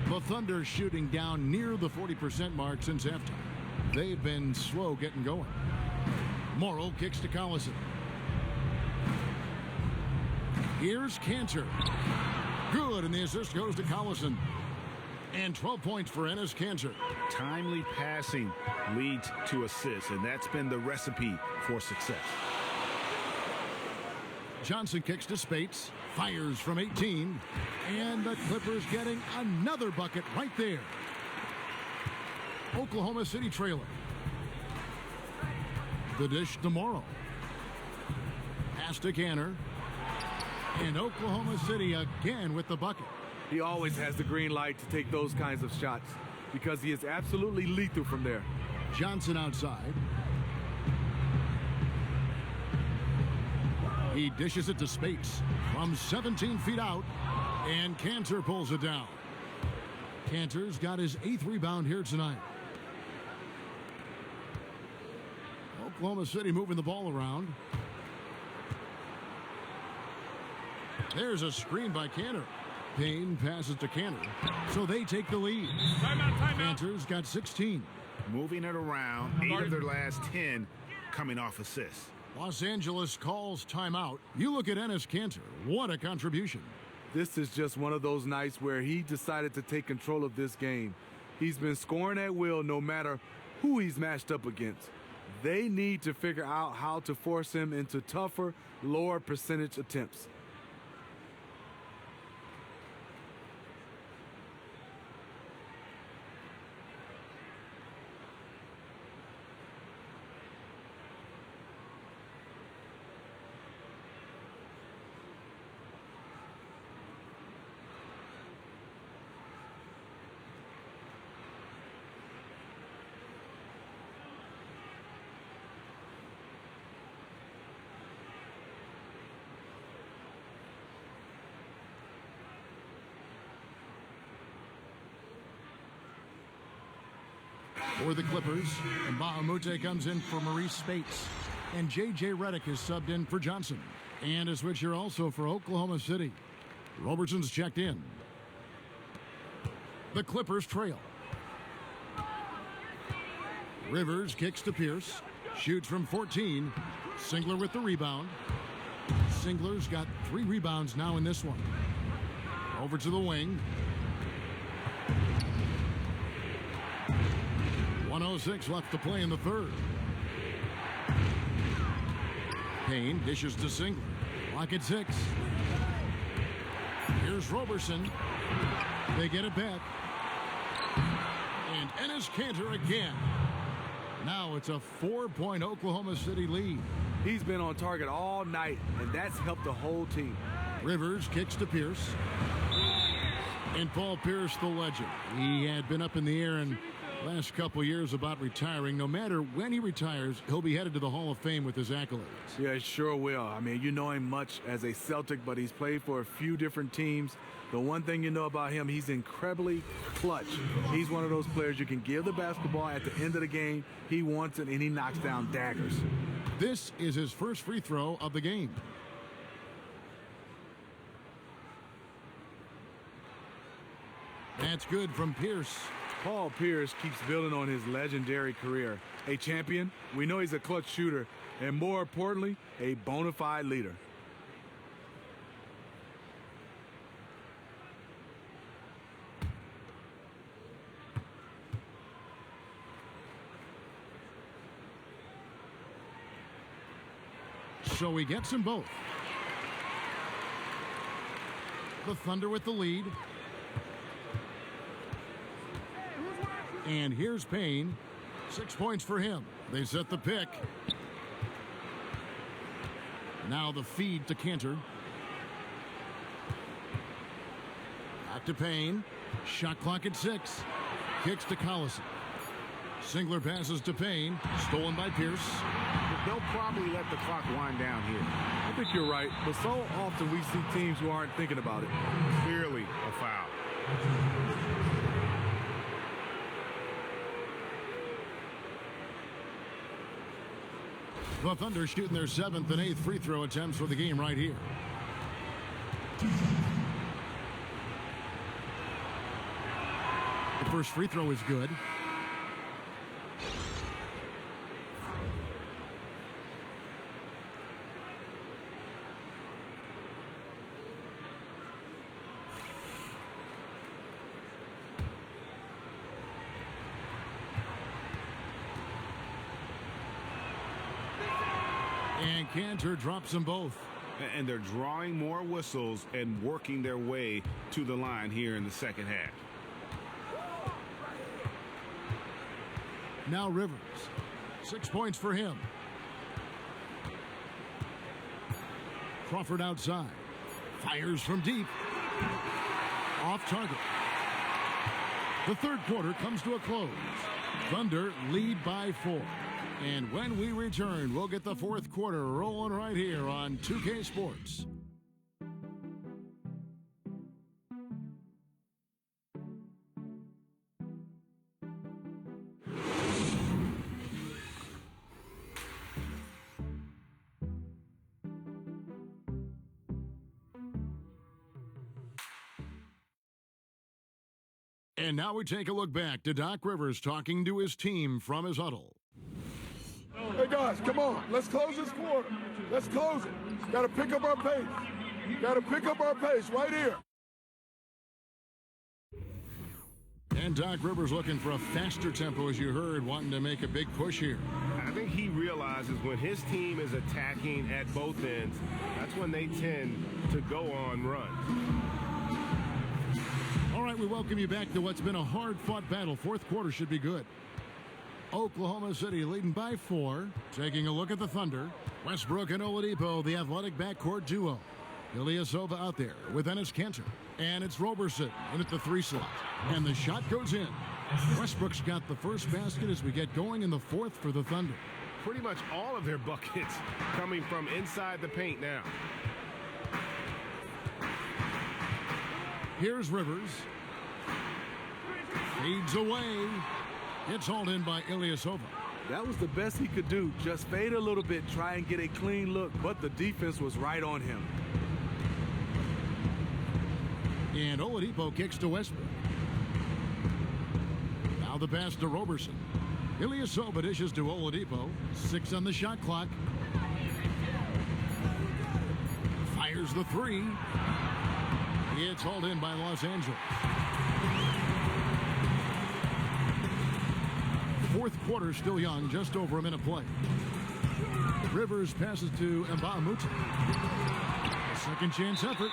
The Thunder shooting down near the 40% mark since halftime. They've been slow getting going. Morrow kicks to Collison. Here's Cantor. Good, and the assist goes to Collison. And 12 points for Enes Kanter. Timely passing leads to assists, and that's been the recipe for success. Johnson kicks to Spates, fires from 18, and the Clippers getting another bucket right there. Oklahoma City trailer. The dish tomorrow. Pass to Kanter. And Oklahoma City again with the bucket. He always has the green light to take those kinds of shots because he is absolutely lethal from there. Johnson outside. He dishes it to Spates from 17 feet out, and Kanter pulls it down. Kanter's got his 8th rebound here tonight. Oklahoma City moving the ball around. There's a screen by Kanter. Payne passes to Kanter, so they take the lead. Timeout. Kanter's got 16. Moving it around, 8 of their last 10 coming off assists. Los Angeles calls timeout. You look at Enes Kanter. What a contribution. This is just one of those nights where he decided to take control of this game. He's been scoring at will no matter who he's matched up against. They need to figure out how to force him into tougher, lower percentage attempts. For the Clippers, Mbahumute comes in for Maurice Spates. And J.J. Redick is subbed in for Johnson. And a switch here also for Oklahoma City. Robertson's checked in. The Clippers trail. Rivers kicks to Pierce. Shoots from 14. Singler with the rebound. Singler's got 3 rebounds now in this one. Over to the wing. 1:06 left to play in the third. Payne dishes to Singler. Clock at 6. Here's Roberson. They get it back. And Enes Kanter again. Now it's a 4-point Oklahoma City lead. He's been on target all night, and that's helped the whole team. Rivers kicks to Pierce. And Paul Pierce, the legend. He had been up in the air in last couple years about retiring. No matter when he retires, he'll be headed to the Hall of Fame with his accolades. Yeah, he sure will. I mean, you know him much as a Celtic, but he's played for a few different teams. The one thing you know about him, he's incredibly clutch. He's one of those players you can give the basketball at the end of the game. He wants it, and he knocks down daggers. This is his first free throw of the game. That's good from Pierce. Paul Pierce keeps building on his legendary career. A champion, we know he's a clutch shooter, and more importantly, a bona fide leader. So he gets them both. The Thunder with the lead. And here's Payne. 6 points for him. They set the pick. Now the feed to Kanter. Back to Payne. Shot clock at 6. Kicks to Collison. Singler passes to Payne. Stolen by Pierce. They'll probably let the clock wind down here. I think you're right, but so often we see teams who aren't thinking about it. Clearly a foul. The Thunder shooting their 7th and 8th free throw attempts for the game right here. The first free throw is good. And Kanter drops them both. And they're drawing more whistles and working their way to the line here in the second half. Now Rivers. 6 points for him. Crawford outside. Fires from deep. Off target. The third quarter comes to a close. Thunder lead by 4. And when we return, we'll get the fourth quarter rolling right here on 2K Sports. And now we take a look back to Doc Rivers talking to his team from his huddle. Hey guys, come on. Let's close this quarter. Let's close it. Got to pick up our pace. Got to pick up our pace right here. And Doc Rivers looking for a faster tempo, as you heard, wanting to make a big push here. I think he realizes when his team is attacking at both ends, that's when they tend to go on runs. All right, we welcome you back to what's been a hard-fought battle. Fourth quarter should be good. Oklahoma City leading by 4. Taking a look at the Thunder. Westbrook and Oladipo, the athletic backcourt duo. Ilyasova out there with Enes Kanter. And it's Roberson in at the 3 slot. And the shot goes in. Westbrook's got the first basket as we get going in the fourth for the Thunder. Pretty much all of their buckets coming from inside the paint now. Here's Rivers. Fades away. It's hauled in by Ilyasova. That was the best he could do. Just fade a little bit, try and get a clean look, but the defense was right on him. And Oladipo kicks to Westbrook. Now the pass to Roberson. Ilyasova dishes to Oladipo. 6 on the shot clock. Fires the 3. It's hauled in by Los Angeles. Fourth quarter still young, just over a minute play. Rivers passes to Mbah-a-Moute. Second chance effort.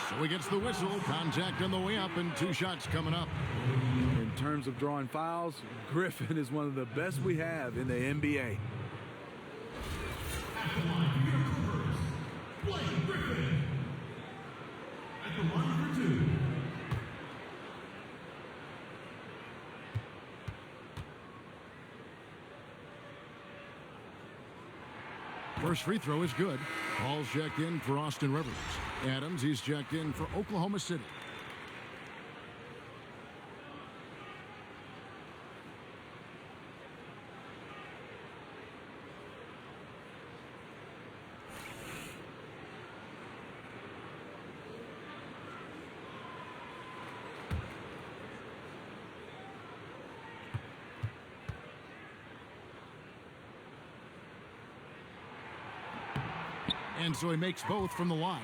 So he gets the whistle. Contact on the way up and 2 shots coming up. In terms of drawing fouls, Griffin is one of the best we have in the NBA. Blake Griffin at the line for 2. First free throw is good. Ball's checked in for Austin Rivers. Adams, he's checked in for Oklahoma City. And so he makes both from the line.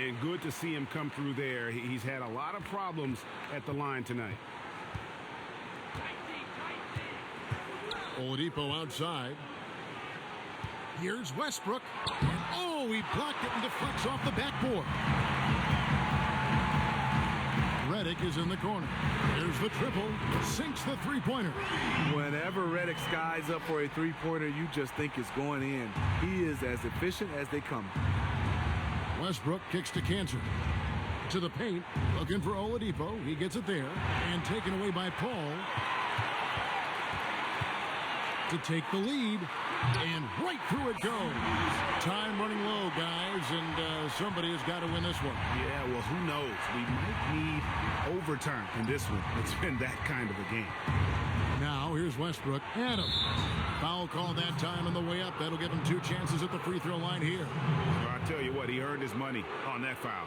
And good to see him come through there. He's had a lot of problems at the line tonight. Oladipo outside. Here's Westbrook. And oh, he blocked it and deflects off the backboard. Redick is in the corner. There's the triple. Sinks the three-pointer. Whenever Redick skies up for a three-pointer, you just think it's going in. He is as efficient as they come. Westbrook kicks to Cantor. To the paint, looking for Oladipo. He gets it there. And taken away by Paul. To take the lead. And right through it goes. Time running low, guys, and somebody has got to win this one. Yeah, well, who knows? We might need overtime in this one. It's been that kind of a game. Now, here's Westbrook. Adams. Foul call that time on the way up. That'll give him 2 chances at the free throw line here. Well, I tell you what, he earned his money on that foul.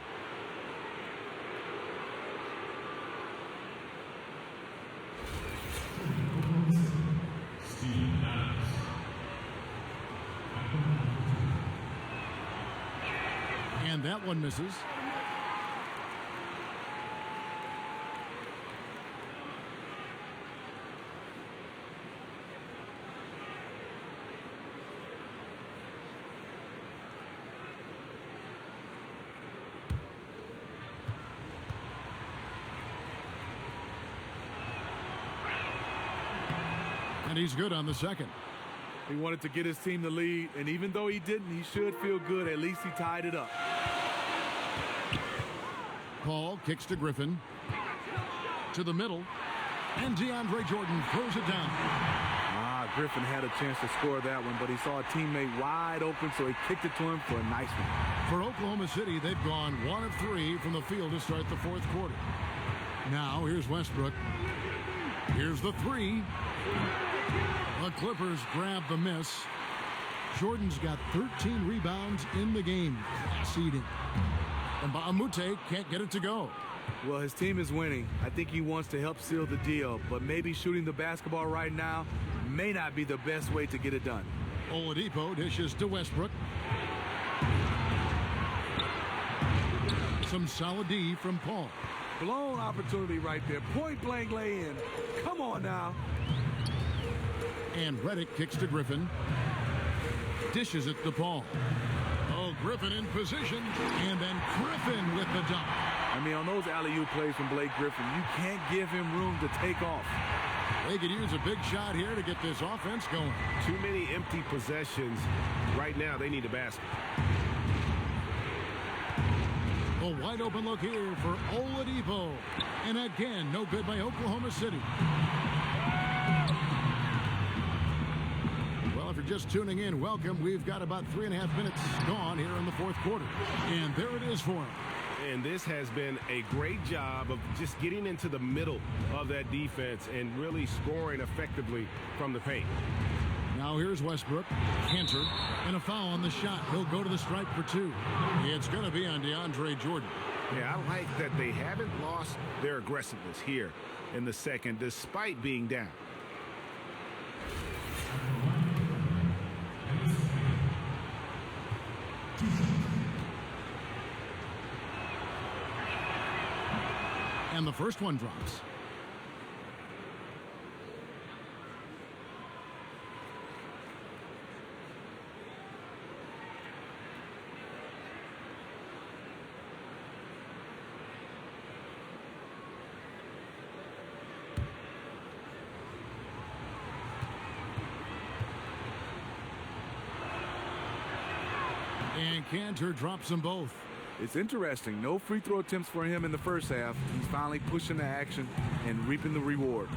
And that one misses. And he's good on the second. He wanted to get his team the lead, and even though he didn't, he should feel good. At least he tied it up. Paul kicks to Griffin. To the middle. And DeAndre Jordan throws it down. Griffin had a chance to score that one, but he saw a teammate wide open, so he kicked it to him for a nice one. For Oklahoma City, they've gone 1 of 3 from the field to start the fourth quarter. Now, here's Westbrook. Here's the 3. The Clippers grab the miss. Jordan's got 13 rebounds in the game. Seeding. And Mbah-a-Moute can't get it to go. Well, his team is winning. I think he wants to help seal the deal, but maybe shooting the basketball right now may not be the best way to get it done. Oladipo dishes to Westbrook. Some solid D from Paul. Blown opportunity right there. Point blank lay in. Come on now. And Redick kicks to Griffin. Dishes it to Paul. Oh, Griffin in position. And then Griffin with the dunk. I mean, on those alley-oop plays from Blake Griffin, you can't give him room to take off. They could use a big shot here to get this offense going. Too many empty possessions. Right now, they need a basket. A wide open look here for Oladipo. And again, no good by Oklahoma City. Well, if you're just tuning in, welcome. We've got about 3.5 minutes gone here in the fourth quarter. And there it is for him. And this has been a great job of just getting into the middle of that defense and really scoring effectively from the paint. Now here's Westbrook, Cantor, and a foul on the shot. He'll go to the stripe for 2. It's going to be on DeAndre Jordan. Yeah, I like that they haven't lost their aggressiveness here in the second, despite being down. And the first one drops. And Cantor drops them both. It's interesting. No free throw attempts for him in the first half. He's finally pushing the action and reaping the reward.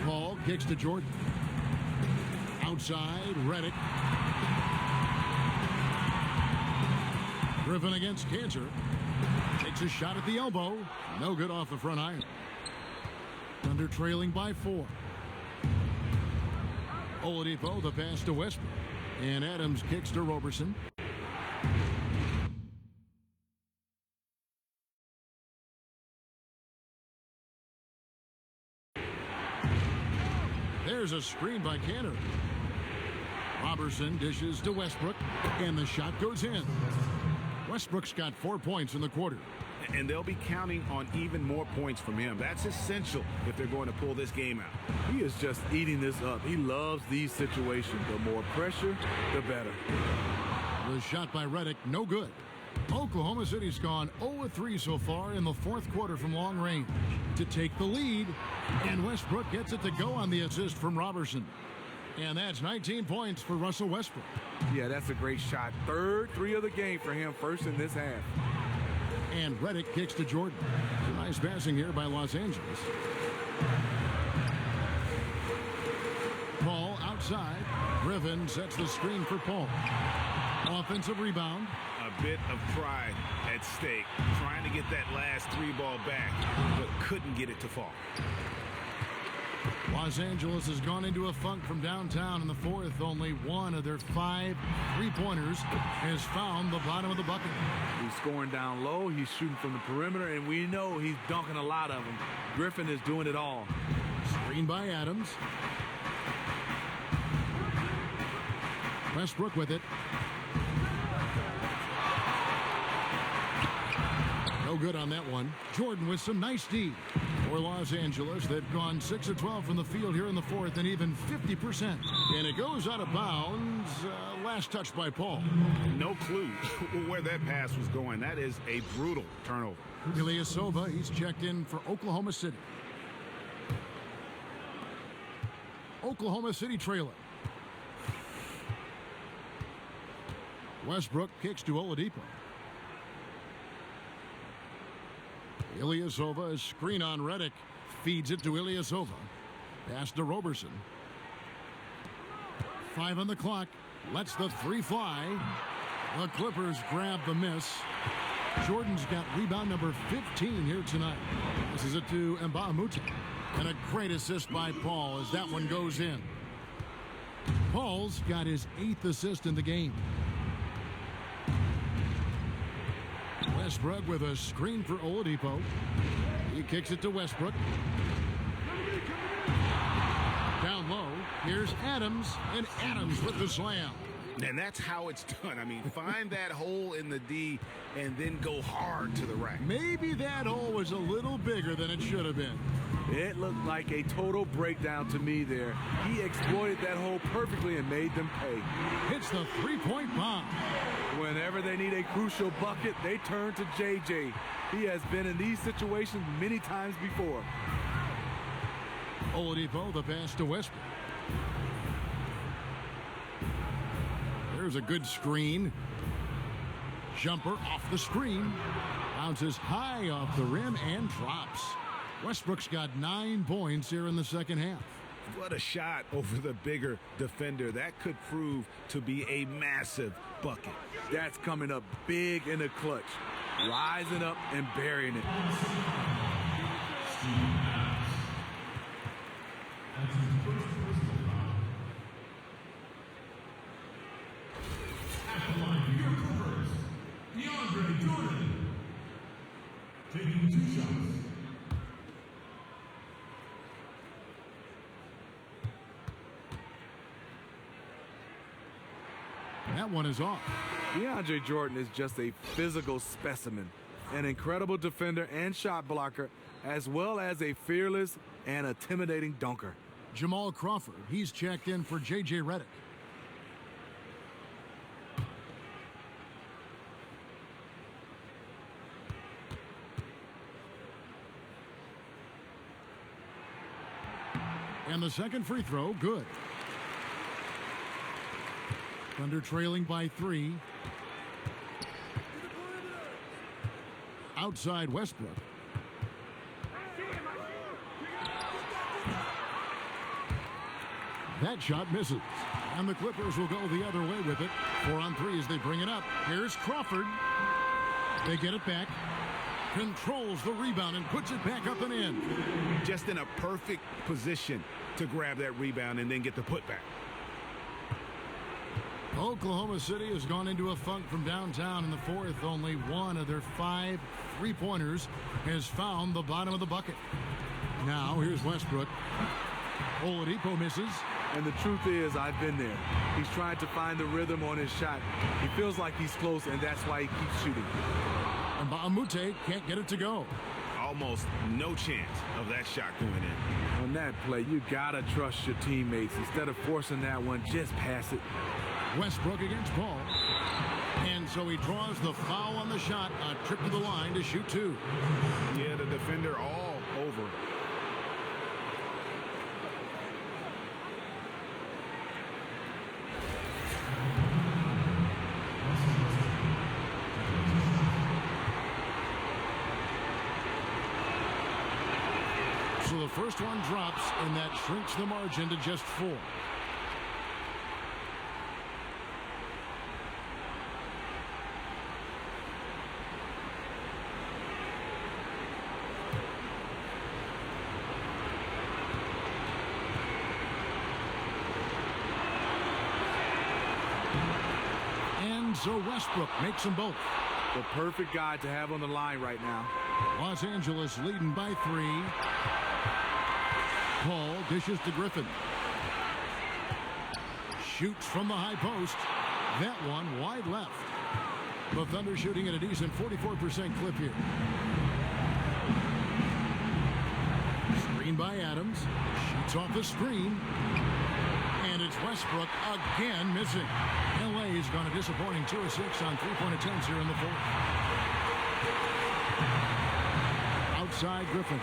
Paul kicks to Jordan. Outside, Redick. Griffin against Cantor. Takes a shot at the elbow. No good off the front iron. Thunder trailing by 4. Oladipo, the pass to Westbrook. And Adams kicks to Roberson. There's a screen by Cantor. Roberson dishes to Westbrook, and the shot goes in. Westbrook's got 4 points in the quarter. And they'll be counting on even more points from him. That's essential if they're going to pull this game out. He is just eating this up. He loves these situations. The more pressure, the better. The shot by Redick, no good. Oklahoma City's gone 0-3 so far in the fourth quarter from long range to take the lead, and Westbrook gets it to go on the assist from Roberson. And that's 19 points for Russell Westbrook. Yeah, that's a great shot. Third 3 of the game for him, first in this half. And Redick kicks to Jordan. Nice passing here by Los Angeles. Paul outside. Griffin sets the screen for Paul. Offensive rebound. A bit of pride at stake, trying to get that last 3 ball back, but couldn't get it to fall. Los Angeles has gone into a funk from downtown in the fourth. Only one of their 5 3-pointers has found the bottom of the bucket. He's scoring down low. He's shooting from the perimeter, and we know he's dunking a lot of them. Griffin is doing it all. Screen by Adams. Westbrook with it. No good on that one. Jordan with some nice D. For Los Angeles, they've gone 6 of 12 from the field here in the fourth and even 50%. And it goes out of bounds. Last touch by Paul. No clue where that pass was going. That is a brutal turnover. Ilyasova, he's checked in for Oklahoma City. Oklahoma City trailer. Westbrook kicks to Oladipo. Ilyasova, a screen on Redick. Feeds it to Ilyasova. Pass to Roberson. 5 on the clock. Lets the 3 fly. The Clippers grab the miss. Jordan's got rebound number 15 here tonight. This is it to Mbah a Moute. And a great assist by Paul as that one goes in. Paul's got his 8th assist in the game. Westbrook with a screen for Oladipo. He kicks it to Westbrook. Down low, here's Adams, and Adams with the slam. And that's how it's done. I mean, find that hole in the D and then go hard to the rack. Maybe that hole was a little bigger than it should have been. It looked like a total breakdown to me there. He exploited that hole perfectly and made them pay. Hits the 3-point bomb. Whenever they need a crucial bucket, they turn to JJ. He has been in these situations many times before. Oladipo, the pass to Westbrook. There's a good screen. Jumper off the screen. Bounces high off the rim and drops. Westbrook's got 9 points here in the second half. What a shot over the bigger defender. That could prove to be a massive bucket. That's coming up big in the clutch. rising up and burying it. At the line for your Clippers, DeAndre Jordan. Taking 2 shots. That one is off. DeAndre Jordan is just a physical specimen, an incredible defender and shot blocker, as well as a fearless and intimidating dunker. Jamal Crawford, he's checked in for J.J. Redick. And the second free throw, good. Thunder trailing by 3. Outside Westbrook. That shot misses. And the Clippers will go the other way with it. 4 on 3 as they bring it up. Here's Crawford. They get it back. Controls the rebound and puts it back up and in. Just in a perfect position to grab that rebound and then get the putback. Oklahoma City has gone into a funk from downtown in the fourth. Only one of their 5 three-pointers has found the bottom of the bucket. Now here's Westbrook. Oladipo misses. And the truth is, I've been there. He's trying to find the rhythm on his shot. He feels like he's close, and that's why he keeps shooting. And Baamute can't get it to go. Almost no chance of that shot going in. On that play, you gotta trust your teammates. Instead of forcing that one, just pass it. Westbrook against Paul. And so he draws the foul on the shot. A trip to the line to shoot 2. Yeah, the defender all over. So the first one drops, and that shrinks the margin to just 4. And so Westbrook makes them both. The perfect guy to have on the line right now. Los Angeles leading by 3. Paul dishes to Griffin. Shoots from the high post. That one wide left. The Thunder shooting at a decent 44% clip here. Screen by Adams. Shoots off the screen. And it's Westbrook again missing. LA's gone a disappointing 2 of 6 on three-point attempts here in the fourth. Outside Griffin.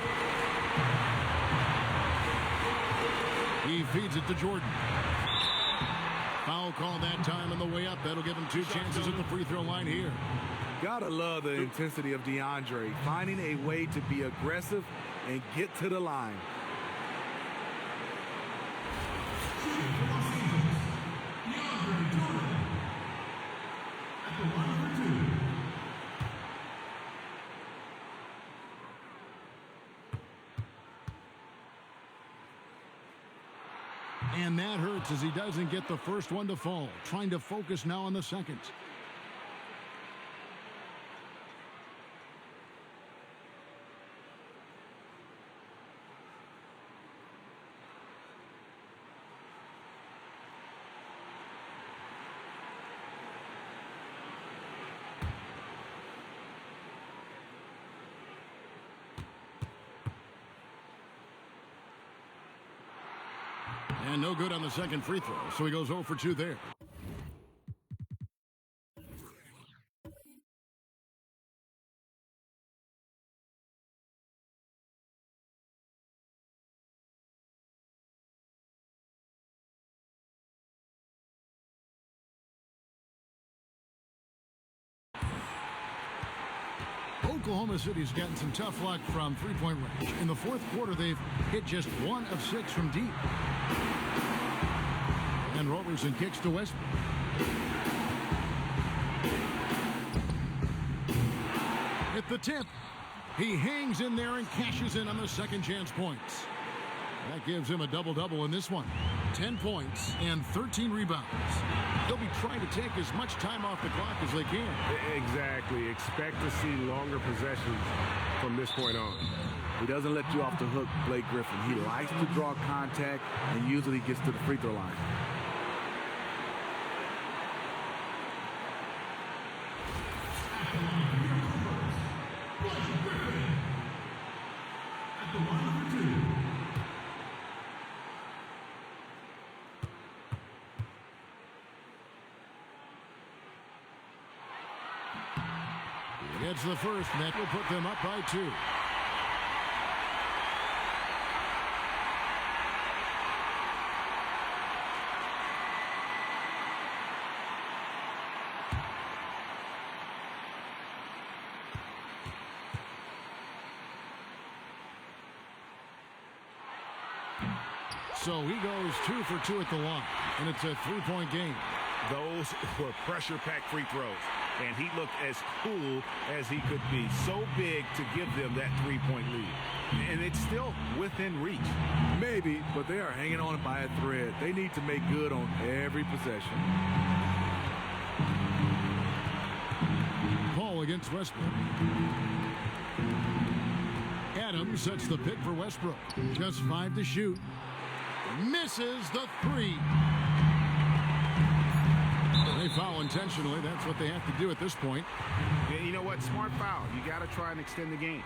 He feeds it to Jordan. Foul call that time on the way up. That'll give him 2 chances at the free throw line here. Gotta love the intensity of DeAndre, finding a way to be aggressive and get to the line. DeAndre Jordan. At the line for 2. And that hurts as he doesn't get the first one to fall. Trying to focus now on the second. And no good on the second free throw, so he goes 0 for 2 there. Oklahoma City's gotten some tough luck from three-point range. In the fourth quarter, they've hit just 1 of 6 from deep. And Roberson kicks to Westbrook. the tip. He hangs in there and cashes in on the second chance points. That gives him a double-double in this one. 10 points and 13 rebounds. They'll be trying to take as much time off the clock as they can. Exactly. Expect to see longer possessions from this point on. He doesn't let you off the hook, Blake Griffin. He likes to draw contact and usually gets to the free throw line. Gets the first, and that will put them up by 2. So he goes 2 for 2 at the line, and it's a 3-point game. Those were pressure-packed free throws, and he looked as cool as he could be. So big to give them that 3-point lead. And it's still within reach. Maybe, but they are hanging on by a thread. They need to make good on every possession. Paul against Westbrook. Adams sets the pick for Westbrook. Just 5 to shoot. Misses the 3. They foul intentionally. That's what they have to do at this point. Yeah, you know what? Smart foul. You got to try and extend the game.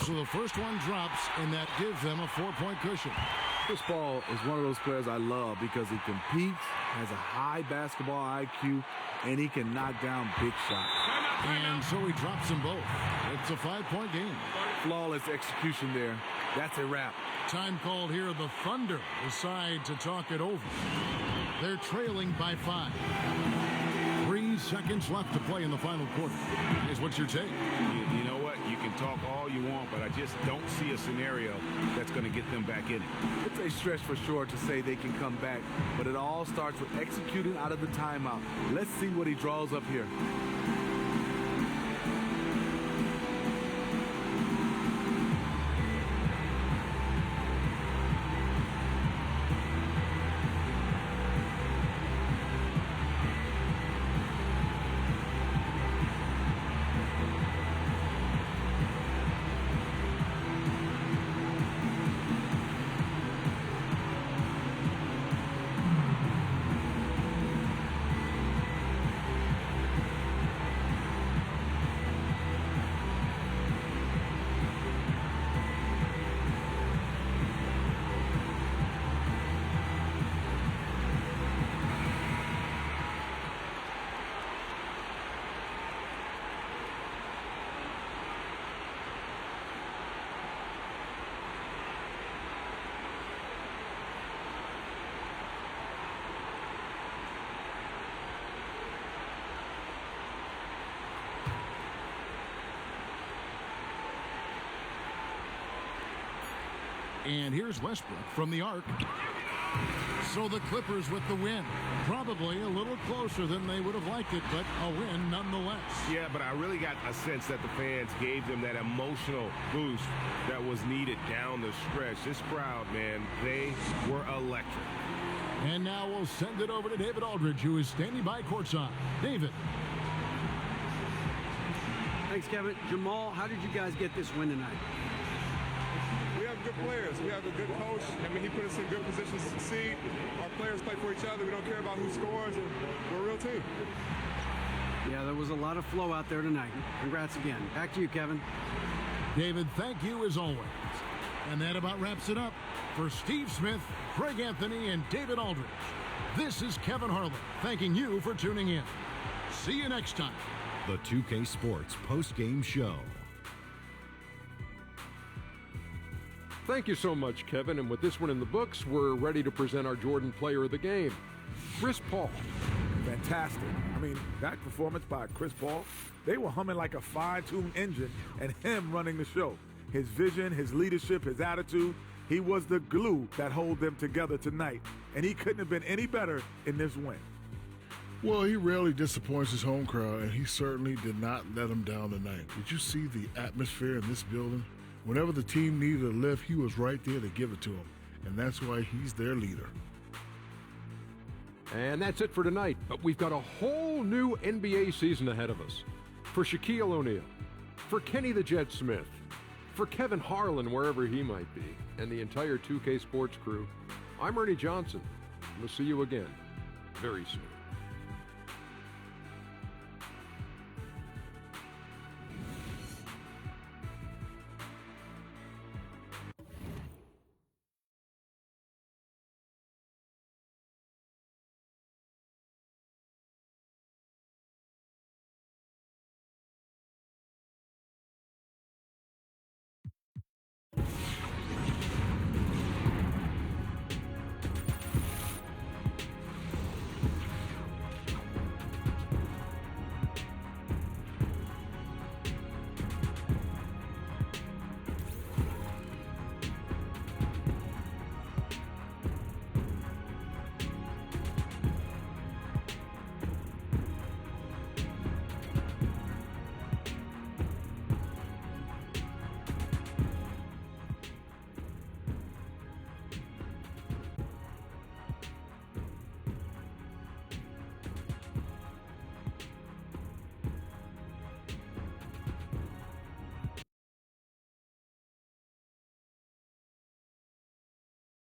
So the first one drops, and that gives them a 4-point cushion. Chris Paul is one of those players I love because he competes, has a high basketball IQ, and he can knock down big shots. And so he drops them both. It's a 5-point game. Flawless execution there. That's a wrap. Time called here. The Thunder decide to talk it over. They're trailing by 5. 3 seconds left to play in the final quarter. Here's what's your take? You know what? You can talk all you want, but I just don't see a scenario that's going to get them back in it. It's a stretch for sure to say they can come back, but it all starts with executing out of the timeout. Let's see what he draws up here. And here's Westbrook from the arc. So the Clippers with the win. Probably a little closer than they would have liked it, but a win nonetheless. Yeah, but I really got a sense that the fans gave them that emotional boost that was needed down the stretch. This crowd, man, they were electric. And now we'll send it over to David Aldridge, who is standing by courtside. David. Thanks, Kevin. Jamal, how did you guys get this win tonight? We have good players. We have a good coach. I mean, he put us in good positions to succeed. Our players play for each other. We don't care about who scores, and we're a real team. Yeah, there was a lot of flow out there tonight. Congrats again. Back to you, Kevin. David, thank you as always. And that about wraps it up. For Steve Smith, Craig Anthony, and David Aldridge, this is Kevin Harlan thanking you for tuning in. See you next time. The 2K Sports post-game show. Thank you so much, Kevin. And with this one in the books, we're ready to present our Jordan Player of the Game, Chris Paul. Fantastic. I mean, that performance by Chris Paul, they were humming like a fine-tuned engine and him running the show. His vision, his leadership, his attitude, he was the glue that held them together tonight. And he couldn't have been any better in this win. Well, he rarely disappoints his home crowd, and he certainly did not let them down tonight. Did you see the atmosphere in this building? Whenever the team needed a lift, he was right there to give it to them. And that's why he's their leader. And that's it for tonight, but we've got a whole new NBA season ahead of us. For Shaquille O'Neal, for Kenny the Jet Smith, for Kevin Harlan, wherever he might be, and the entire 2K Sports crew, I'm Ernie Johnson. We'll see you again very soon.